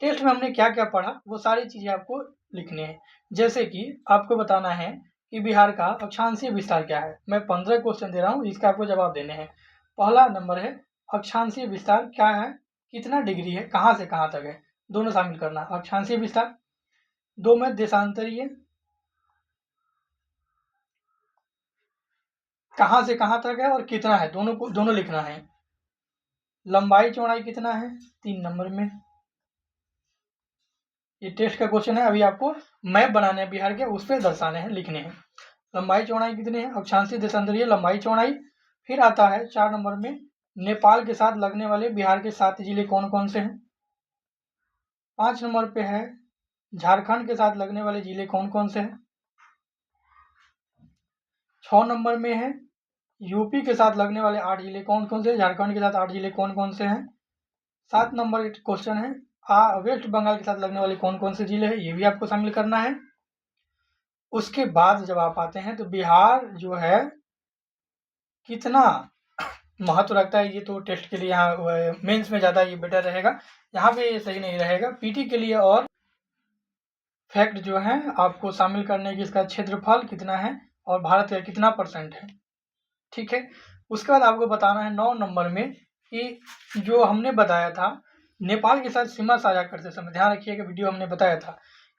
टेस्ट में हमने क्या क्या पढ़ा वो सारी चीज़ें आपको लिखने हैं। जैसे कि आपको बताना है कि बिहार का अक्षांशीय विस्तार क्या है। मैं 15 क्वेश्चन दे रहा हूँ, इसका आपको जवाब देने हैं। पहला नंबर है अक्षांशीय विस्तार क्या है, कितना डिग्री है, कहाँ से कहाँ तक है, दोनों शामिल करना। अक्षांशीय विस्तार। 2 में देशांतरीय, कहाँ से कहाँ तक है और कितना है, दोनों लिखना है। लंबाई चौड़ाई कितना है, 3 नंबर में। ये टेस्ट का क्वेश्चन है। अभी आपको मैप बनाने हैं बिहार के, उस पर दर्शाने हैं, लिखने हैं। लंबाई चौड़ाई कितनी है, अक्षांशीय देशांतरीय लंबाई चौड़ाई। फिर आता है 4 नंबर में, नेपाल के साथ लगने वाले बिहार के 7 जिले कौन कौन से हैं। 5 नंबर पे है झारखंड के साथ लगने वाले जिले कौन कौन से हैं। 6 नंबर में है यूपी के साथ लगने वाले 8 जिले कौन कौन से हैं, झारखंड के साथ 8 जिले कौन कौन से हैं। 7 नंबर क्वेश्चन है वेस्ट बंगाल के साथ लगने वाले कौन कौन से जिले हैं, ये भी आपको शामिल करना है। उसके बाद जब आप आते हैं तो बिहार जो है कितना महत्व रखता है, ये तो टेस्ट के लिए यहाँ मेंस में ज़्यादा ये बेटर रहेगा, यहाँ पे ये सही नहीं रहेगा। पीटी के लिए और फैक्ट जो है आपको शामिल करने की, इसका क्षेत्रफल कितना है और भारत का कितना % है, ठीक है। उसके बाद आपको बताना है 9 नंबर में कि जो हमने बताया था नेपाल के साथ सीमा साझा करते समय, ध्यान रखिएगा वीडियो हमने बताया था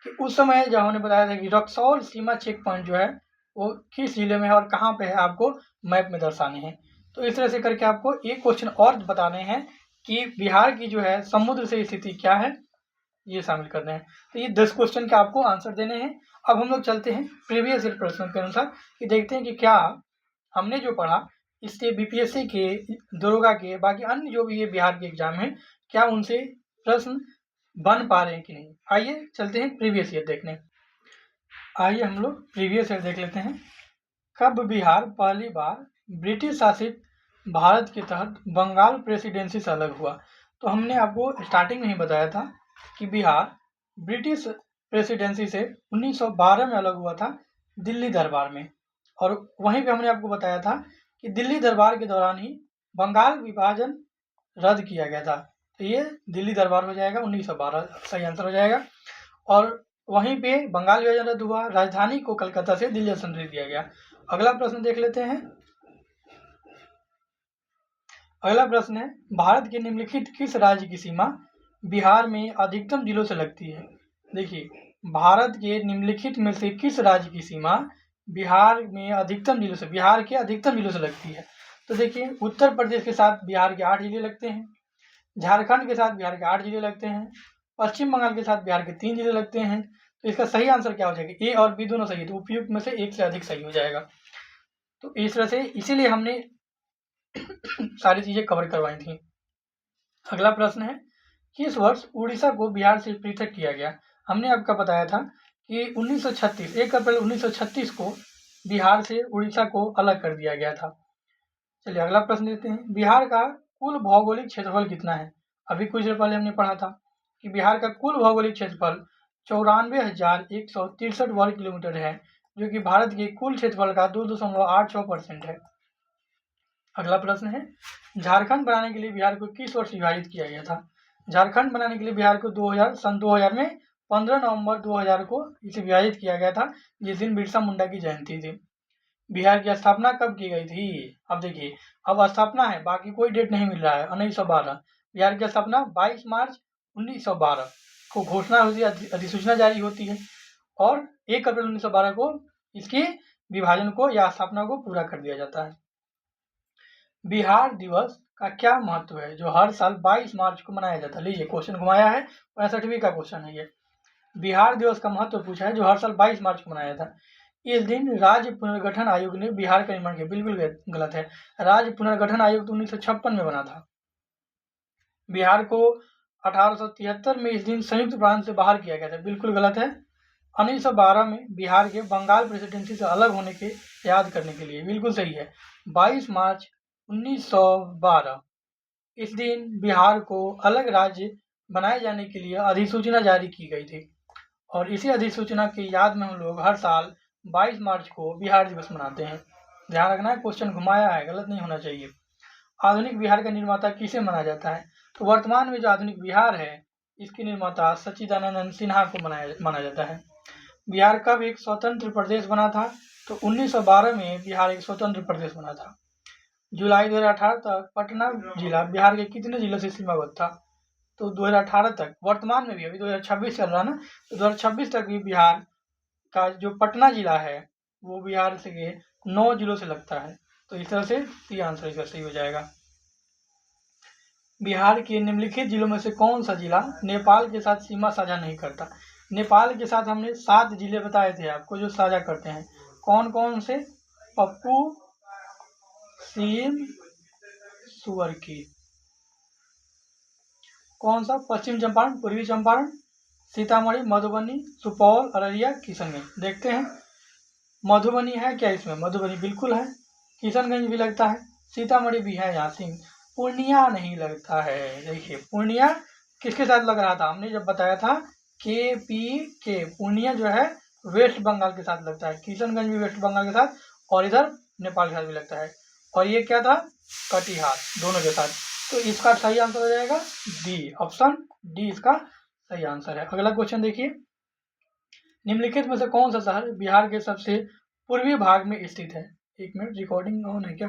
कि उस समय जब हमने बताया था कि रक्सौल सीमा चेक पॉइंट जो है वो किस जिले में है और कहाँ पे है, आपको मैप में दर्शाने हैं। तो इस तरह से करके आपको एक क्वेश्चन और बताने हैं कि बिहार की जो है समुद्र से स्थिति क्या है, ये शामिल करने हैं। तो ये 10 क्वेश्चन के आपको आंसर देने हैं। अब हम लोग चलते हैं प्रीवियस ईयर प्रश्नों के अनुसार कि देखते हैं कि क्या हमने जो पढ़ा इससे बीपीएससी के, दरोगा के, बाकी अन्य जो भी ये बिहार के एग्जाम हैं, क्या उनसे प्रश्न बन पा रहे हैं कि नहीं। आइए चलते हैं प्रीवियस ईयर देखने। आइए हम लोग प्रीवियस ईयर देख लेते हैं। कब बिहार पहली बार ब्रिटिश शासित भारत के तहत बंगाल प्रेसिडेंसी से अलग हुआ। तो हमने आपको स्टार्टिंग में ही बताया था कि बिहार ब्रिटिश प्रेसिडेंसी से 1912 में अलग हुआ था दिल्ली दरबार में, और वहीं पे हमने आपको बताया था कि दिल्ली दरबार के दौरान ही बंगाल विभाजन रद्द किया गया था। तो ये दिल्ली दरबार हो जाएगा, 1912 सही आंसर हो जाएगा। और वहीं पे बंगाल विभाजन रद्द हुआ, राजधानी को कलकत्ता से दिल्ली स्थानांतरित दिया गया। अगला प्रश्न देख लेते हैं। अगला प्रश्न है भारत के निम्नलिखित किस राज्य की सीमा बिहार में अधिकतम जिलों से लगती है। देखिए, भारत के निम्नलिखित में से किस राज्य की सीमा बिहार में अधिकतम जिलों से, बिहार के अधिकतम जिलों से लगती है। तो देखिए, उत्तर प्रदेश के साथ बिहार के 8 जिले लगते हैं, झारखंड के साथ बिहार के 8 जिले लगते हैं, पश्चिम बंगाल के साथ बिहार के 3 जिले लगते हैं। तो इसका सही आंसर क्या हो जाएगा, ए और बी दोनों सही है, तो उपयुक्त में से एक से अधिक सही हो जाएगा। तो इस तरह से इसीलिए हमने सारी चीजें कवर करवाई थी। अगला प्रश्न है किस वर्ष उड़ीसा को बिहार से पृथक किया गया। हमने आपका बताया था कि 1936, 1 अप्रैल 1936 को बिहार से उड़ीसा को अलग कर दिया गया था। चलिए अगला प्रश्न लेते हैं। बिहार का कुल भौगोलिक क्षेत्रफल कितना है। अभी कुछ देर पहले हमने पढ़ा था कि बिहार का कुल भौगोलिक क्षेत्रफल 94,163 वर्ग किलोमीटर है, जो कि भारत के कुल क्षेत्रफल का 2.86% है। अगला प्रश्न है झारखंड बनाने के लिए बिहार को किस वर्ष विभाजित किया गया था। झारखंड बनाने के लिए बिहार को 2000 में 15 नवंबर 2000 को इसे विभाजित किया गया था, जिस दिन बिरसा मुंडा की जयंती थी। बिहार की स्थापना कब की गई थी। अब देखिए, अब स्थापना है, बाकी कोई डेट नहीं मिल रहा है। 1912 बिहार की स्थापना 22 मार्च 1912 को घोषणा होती है, अधिसूचना जारी होती है। और 1 अप्रैल 1912 को इसके विभाजन को या स्थापना को पूरा कर दिया जाता है। बिहार दिवस का क्या महत्व है जो हर साल 22 मार्च को मनाया जाता है? लीजिए क्वेश्चन घुमाया है, 65वीं का क्वेश्चन है ये। बिहार दिवस का महत्व पूछा है जो हर साल 22 मार्च को मनाया था। इस दिन राज्य पुनर्गठन आयोग ने बिहार का निर्माण किया। बिल्कुल गलत है। राज्य पुनर्गठन आयोग तो 1956 में बना था। बिहार को 1873 में इस दिन संयुक्त प्रांत से बाहर किया गया था। बिल्कुल गलत है। 1912 में बिहार के बंगाल प्रेसिडेंसी से अलग होने के याद करने के लिए। बिल्कुल सही है। 22 मार्च 1912 इस दिन बिहार को अलग राज्य बनाए जाने के लिए अधिसूचना जारी की गई थी और इसी अधिसूचना की याद में हम लोग हर साल 22 मार्च को बिहार दिवस मनाते हैं। ध्यान रखना है, क्वेश्चन घुमाया है, गलत नहीं होना चाहिए। आधुनिक बिहार का निर्माता किसे माना जाता है? तो वर्तमान में जो आधुनिक बिहार है इसके निर्माता सच्चिदानंद सिन्हा को माना जाता है। बिहार कब एक स्वतंत्र प्रदेश बना था? तो 1912 में बिहार एक स्वतंत्र प्रदेश बना था। जुलाई 2018 तक पटना जिला बिहार के कितने जिलों से सीमाबद्ध था? तो 2018 तक। वर्तमान में भी अभी 2026 चल रहा है ना, तो 2026 तक भी बिहार का जो पटना जिला है वो बिहार से 9 जिलों से लगता है। तो इस तरह से सी आंसर इसका सही हो जाएगा। बिहार के निम्नलिखित जिलों में से कौन सा जिला नेपाल के साथ सीमा साझा नहीं करता? नेपाल के साथ हमने 7 जिले बताए थे आपको जो साझा करते हैं। कौन कौन से? पप्पू, सीम, सुअरकी। कौन सा? पश्चिम चंपारण, पूर्वी चंपारण, सीतामढ़ी, मधुबनी, सुपौल, अररिया, किशनगंज। देखते हैं मधुबनी है क्या इसमें? मधुबनी बिल्कुल है। किशनगंज भी लगता है, सीतामढ़ी भी है, यहाँ सिंह। पूर्णिया नहीं लगता है। देखिए पूर्णिया किसके साथ लग रहा था? हमने जब बताया था के पूर्णिया जो है वेस्ट बंगाल के साथ लगता है। किशनगंज भी वेस्ट बंगाल के साथ और इधर नेपाल के साथ भी लगता है। और ये क्या था? कटिहार, दोनों के साथ। तो इसका सही आंसर हो जाएगा डी, ऑप्शन डी इसका सही आंसर है। अगला क्वेश्चन देखिए, निम्नलिखित में से कौन सा शहर बिहार के सबसे पूर्वी भाग में स्थित है? 1 मिनट, रिकॉर्डिंग ऑन है क्या?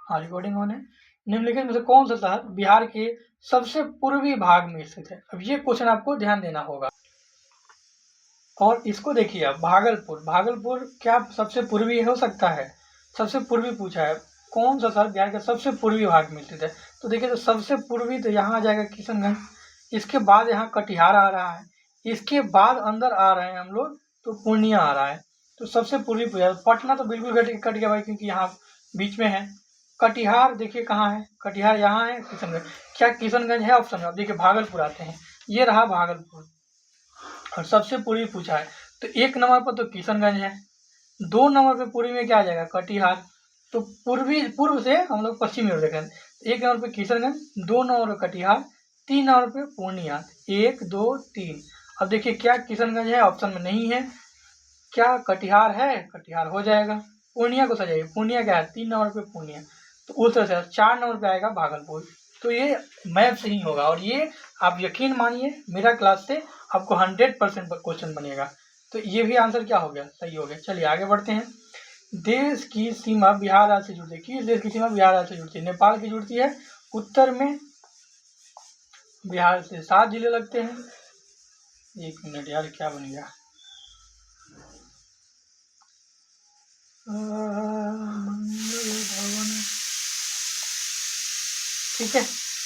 हाँ, रिकॉर्डिंग ऑन है। निम्नलिखित में से कौन सा शहर बिहार के सबसे पूर्वी भाग में स्थित है? अब ये क्वेश्चन आपको ध्यान देना होगा और इसको देखिए आप, भागलपुर। भागलपुर क्या सबसे पूर्वी हो सकता है? सबसे पूर्वी पूछा है, कौन सा शहर बिहार के सबसे पूर्वी भाग में स्थित है? तो देखिए, तो सबसे पूर्वी तो यहाँ आ जाएगा किशनगंज, इसके बाद यहाँ कटिहार आ रहा है, इसके बाद अंदर आ रहे हैं हम लोग तो पूर्णिया आ रहा है। तो सबसे पूर्वी पूछा, पटना तो बिल्कुल कट गया भाई, क्योंकि यहाँ बीच में है। कटिहार देखिए कहाँ है? कटिहार यहाँ है, किशनगंज। क्या किशनगंज है ऑप्शन में? अब देखिए भागलपुर आते हैं, ये रहा भागलपुर और सबसे पूर्वी पूछा है तो 1 नंबर पर तो किशनगंज है, 2 नंबर पे पूर्वी में क्या आ जाएगा? कटिहार। तो पूर्व से हम लोग पश्चिम की ओर देखें, 1 नंबर पे किशनगंज, 2 नंबर पे कटिहार, 3 नंबर पे पूर्णिया। 1 2 3। अब देखिए क्या किशनगंज है? ऑप्शन में नहीं है। क्या कटिहार है? कटिहार हो जाएगा। पूर्णिया को सजाइए, पूर्णिया क्या है? 3 नंबर पे पूर्णिया। तो उस तरह से 4 नंबर पे आएगा भागलपुर। तो ये मैप से ही होगा और ये आप यकीन मानिए मेरा क्लास से आपको 100% क्वेश्चन बनेगा। तो ये भी आंसर क्या हो गया? सही हो गया। चलिए आगे बढ़ते हैं। देश की सीमा बिहार राज्य से जुड़ती है। किस देश की सीमा बिहार राज्य से जुड़ती है? नेपाल की जुड़ती है। उत्तर में बिहार से 7 जिले लगते हैं। 1 मिनट यार, क्या बन गया? मंगल भवन, ठीक है।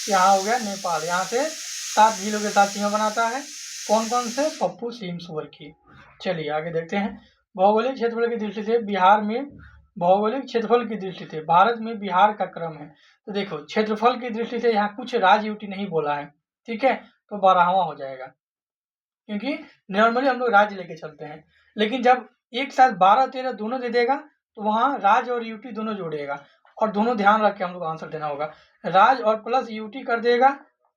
यहाँ हो गया नेपाल, यहाँ से 7 जिलों के साथ सीमा बनाता है। कौन कौन से? पप्पू, सीम, सुअरकी। चलिए आगे देखते हैं। भौगोलिक क्षेत्रफल की दृष्टि से बिहार में, भौगोलिक क्षेत्रफल की दृष्टि से भारत में बिहार का क्रम है। तो देखो क्षेत्रफल की दृष्टि से यहाँ कुछ राज्य यूटी नहीं बोला है, ठीक है, तो 12वां हो जाएगा, क्योंकि नॉर्मली हम लोग राज्य लेके चलते हैं, लेकिन जब एक साथ 12-13 दोनों दे देगा तो वहाँ राज्य और यूटी दोनों जोड़ेगा और दोनों ध्यान रख के हम लोग आंसर देना होगा। राज्य और प्लस यूटी कर देगा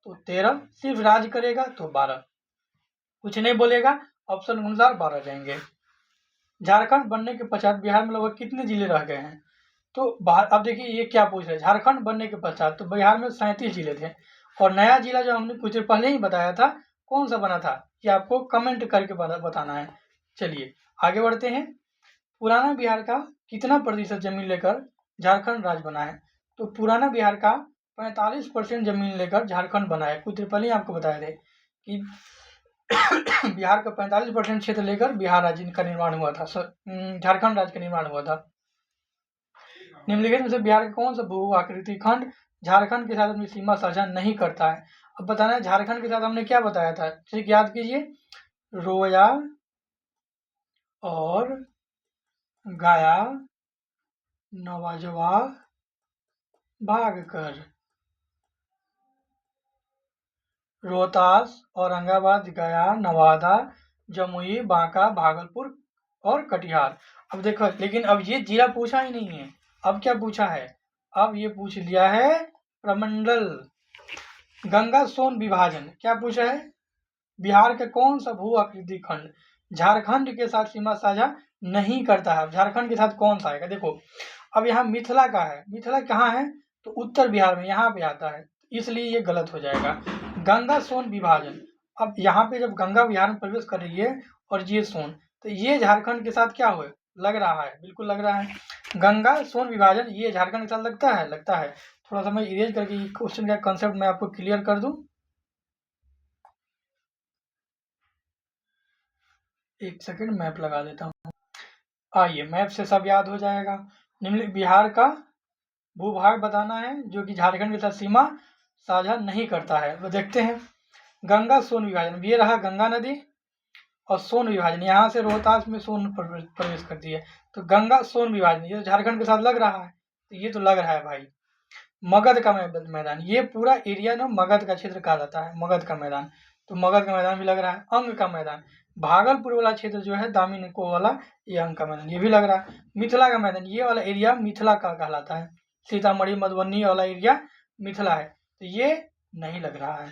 तो 13, सिर्फ राज्य करेगा तो 12, कुछ नहीं बोलेगा, ऑप्शन अनुसार 12 जाएंगे। झारखंड बनने के पश्चात बिहार में लगभग कितने जिले रह गए हैं? तो अब देखिए ये क्या पूछ रहे हैं, झारखंड बनने के पश्चात तो बिहार में 37 जिले थे और नया जिला जो हमने कुछ देर पहले ही बताया था कौन सा बना था, ये आपको कमेंट करके बताना है। चलिए आगे बढ़ते हैं। पुराना बिहार का कितना प्रतिशत जमीन लेकर झारखंड राज्य बना है? तो पुराना बिहार का 45% जमीन लेकर झारखंड बना है। कुछ देर पहले ही आपको बताए थे कि बिहार का 45% क्षेत्र लेकर बिहार राज्य का निर्माण हुआ था, झारखंड राज्य का निर्माण हुआ था। निम्नलिखित में से बिहार का कौन सा भू आकृति खंड झारखंड के साथ अपनी सीमा साझा नहीं करता है? अब बताना है झारखंड के साथ हमने क्या बताया था, ठीक याद कीजिए, रोया और गाया नवाजवा भागकर, रोहतास, औरंगाबाद, गया, नवादा, जमुई, बांका, भागलपुर और कटिहार। अब देखो, लेकिन अब ये जिला पूछा ही नहीं है, अब क्या पूछा है, अब ये पूछ लिया है प्रमंडल। गंगा सोन विभाजन क्या पूछा है, बिहार का कौन सा भू आकृति खंड झारखंड के साथ सीमा साझा नहीं करता है? झारखंड के साथ कौन सा आएगा? देखो, अब यहाँ मिथिला का है, मिथिला कहाँ है, तो उत्तर बिहार में यहाँ पे आता है, इसलिए ये गलत हो जाएगा। गंगा सोन विभाजन, अब यहाँ पे जब गंगा बिहार में प्रवेश कर रही है और ये सोन, तो ये झारखंड के साथ क्या हुए, लग रहा है, बिल्कुल लग रहा है। गंगा सोन विभाजन ये झारखंड के साथ लगता है, लगता है। थोड़ा सा मैं इरेज करके क्वेश्चन का कंसेप्ट मैं आपको क्लियर कर दूं, एक सेकंड मैप लगा देता हूँ। आइए, मैप से सब याद हो जाएगा। निम्नलिखित बिहार का भूभाग बताना है जो कि झारखंड के साथ सीमा साझा नहीं करता है, तो देखते हैं। गंगा सोन विभाजन, ये रहा गंगा नदी और सोन विभाजन, यहाँ से रोहतास में सोन प्रवेश करती है, तो गंगा सोन विभाजन ये झारखंड के साथ लग रहा है, तो ये तो लग रहा है भाई। मगध का मैदान, ये पूरा एरिया ना मगध का क्षेत्र कहा जाता है, मगध का मैदान, तो मगध का मैदान भी लग रहा है। अंग का मैदान, भागलपुर वाला क्षेत्र जो है दामिनको वाला, ये अंग का मैदान, ये भी लग रहा है। मिथिला का मैदान, ये वाला एरिया मिथिला का कहलाता है, सीतामढ़ी मधुबनी वाला एरिया मिथिला है, तो ये नहीं लग रहा है।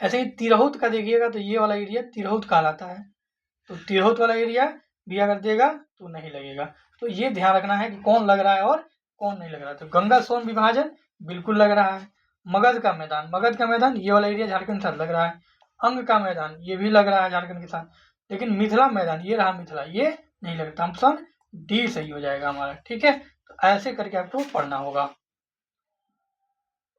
ऐसे ही तिरहुत का देखिएगा तो ये वाला एरिया तिरहुत कहलाता है, तो तिरहुत वाला एरिया भी अगर देगा तो नहीं लगेगा, तो ये ध्यान रखना है कि कौन लग रहा है और कौन नहीं लग रहा है। तो गंगा सोन विभाजन बिल्कुल लग रहा है। मगध का मैदान, मगध का मैदान ये वाला एरिया झारखंड के साथ लग रहा है। अंग का मैदान ये भी लग रहा है झारखंड के साथ, लेकिन मिथिला मैदान ये रहा मिथिला, ये नहीं लगता। ऑप्शन डी सही हो जाएगा हमारा, ठीक है। तो ऐसे करके आपको पढ़ना होगा।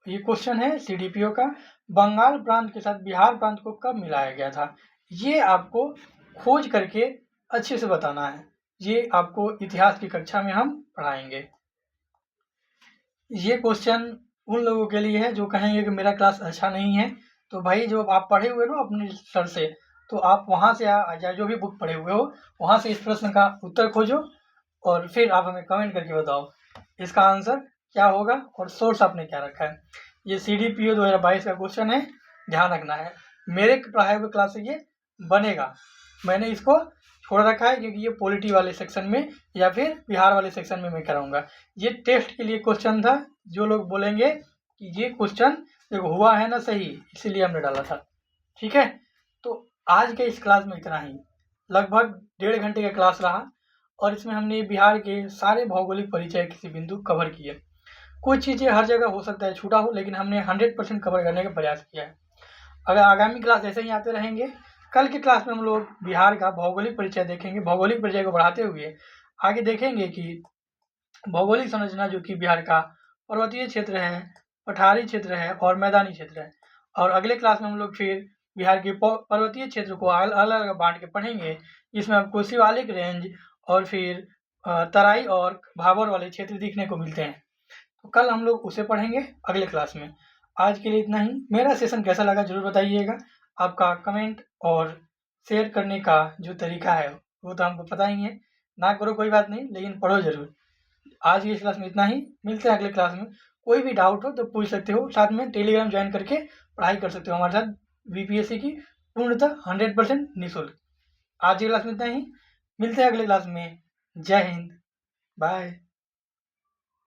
ये क्वेश्चन है सीडीपीओ का, बंगाल प्रांत के साथ बिहार प्रांत को कब मिलाया गया था? ये आपको खोज करके अच्छे से बताना है, ये आपको इतिहास की कक्षा में हम पढ़ाएंगे। ये क्वेश्चन उन लोगों के लिए है जो कहेंगे कि मेरा क्लास अच्छा नहीं है, तो भाई जो आप पढ़े हुए हो अपने सर से, तो आप वहाँ से या जो भी बुक पढ़े हुए हो वहाँ से इस प्रश्न का उत्तर खोजो और फिर आप हमें कमेंट करके बताओ इसका आंसर क्या होगा और सोर्स आपने क्या रखा है। ये CDPO 2022 का क्वेश्चन है, ध्यान रखना है। मेरे पढ़ाए हुए क्लास से ये बनेगा, मैंने इसको छोड़ रखा है क्योंकि ये पॉलिटी वाले सेक्शन में या फिर बिहार वाले सेक्शन में मैं कराऊंगा। ये टेस्ट के लिए क्वेश्चन था, जो लोग बोलेंगे कि ये क्वेश्चन देखो हुआ है ना सही, इसीलिए हमने डाला था, ठीक है। तो आज के इस क्लास में इतना ही, लगभग 1.5 घंटे का क्लास रहा और इसमें हमने बिहार के सारे भौगोलिक परिचय किसी बिंदु कवर किए। कुछ चीज़ें हर जगह हो सकता है छूटा हो, लेकिन हमने 100% कवर करने का प्रयास किया है। अगर आगामी क्लास ऐसे ही आते रहेंगे, कल की क्लास में हम लोग बिहार का भौगोलिक परिचय देखेंगे। भौगोलिक परिचय को बढ़ाते हुए आगे देखेंगे कि भौगोलिक संरचना जो कि बिहार का पर्वतीय क्षेत्र है, पठारी क्षेत्र है और मैदानी क्षेत्र है। और अगले क्लास में हम लोग फिर बिहार के पर्वतीय क्षेत्र को अलग अलग बांट के पढ़ेंगे, जिसमें आपको शिवालिक रेंज और फिर तराई और भाबर वाले क्षेत्र दिखने को मिलते हैं। तो कल हम लोग उसे पढ़ेंगे अगले क्लास में। आज के लिए इतना ही। मेरा सेशन कैसा लगा जरूर बताइएगा। आपका कमेंट और शेयर करने का जो तरीका है वो तो हमको पता ही है, ना करो कोई बात नहीं, लेकिन पढ़ो जरूर। आज की इस क्लास में इतना ही, मिलते हैं अगले क्लास में। कोई भी डाउट हो तो पूछ सकते हो, साथ में टेलीग्राम ज्वाइन करके पढ़ाई कर सकते हो हमारे साथ BPSC की पूर्णतः 100% निःशुल्क। आज की क्लास में इतना ही, मिलते हैं अगले क्लास में। जय हिंद, बाय।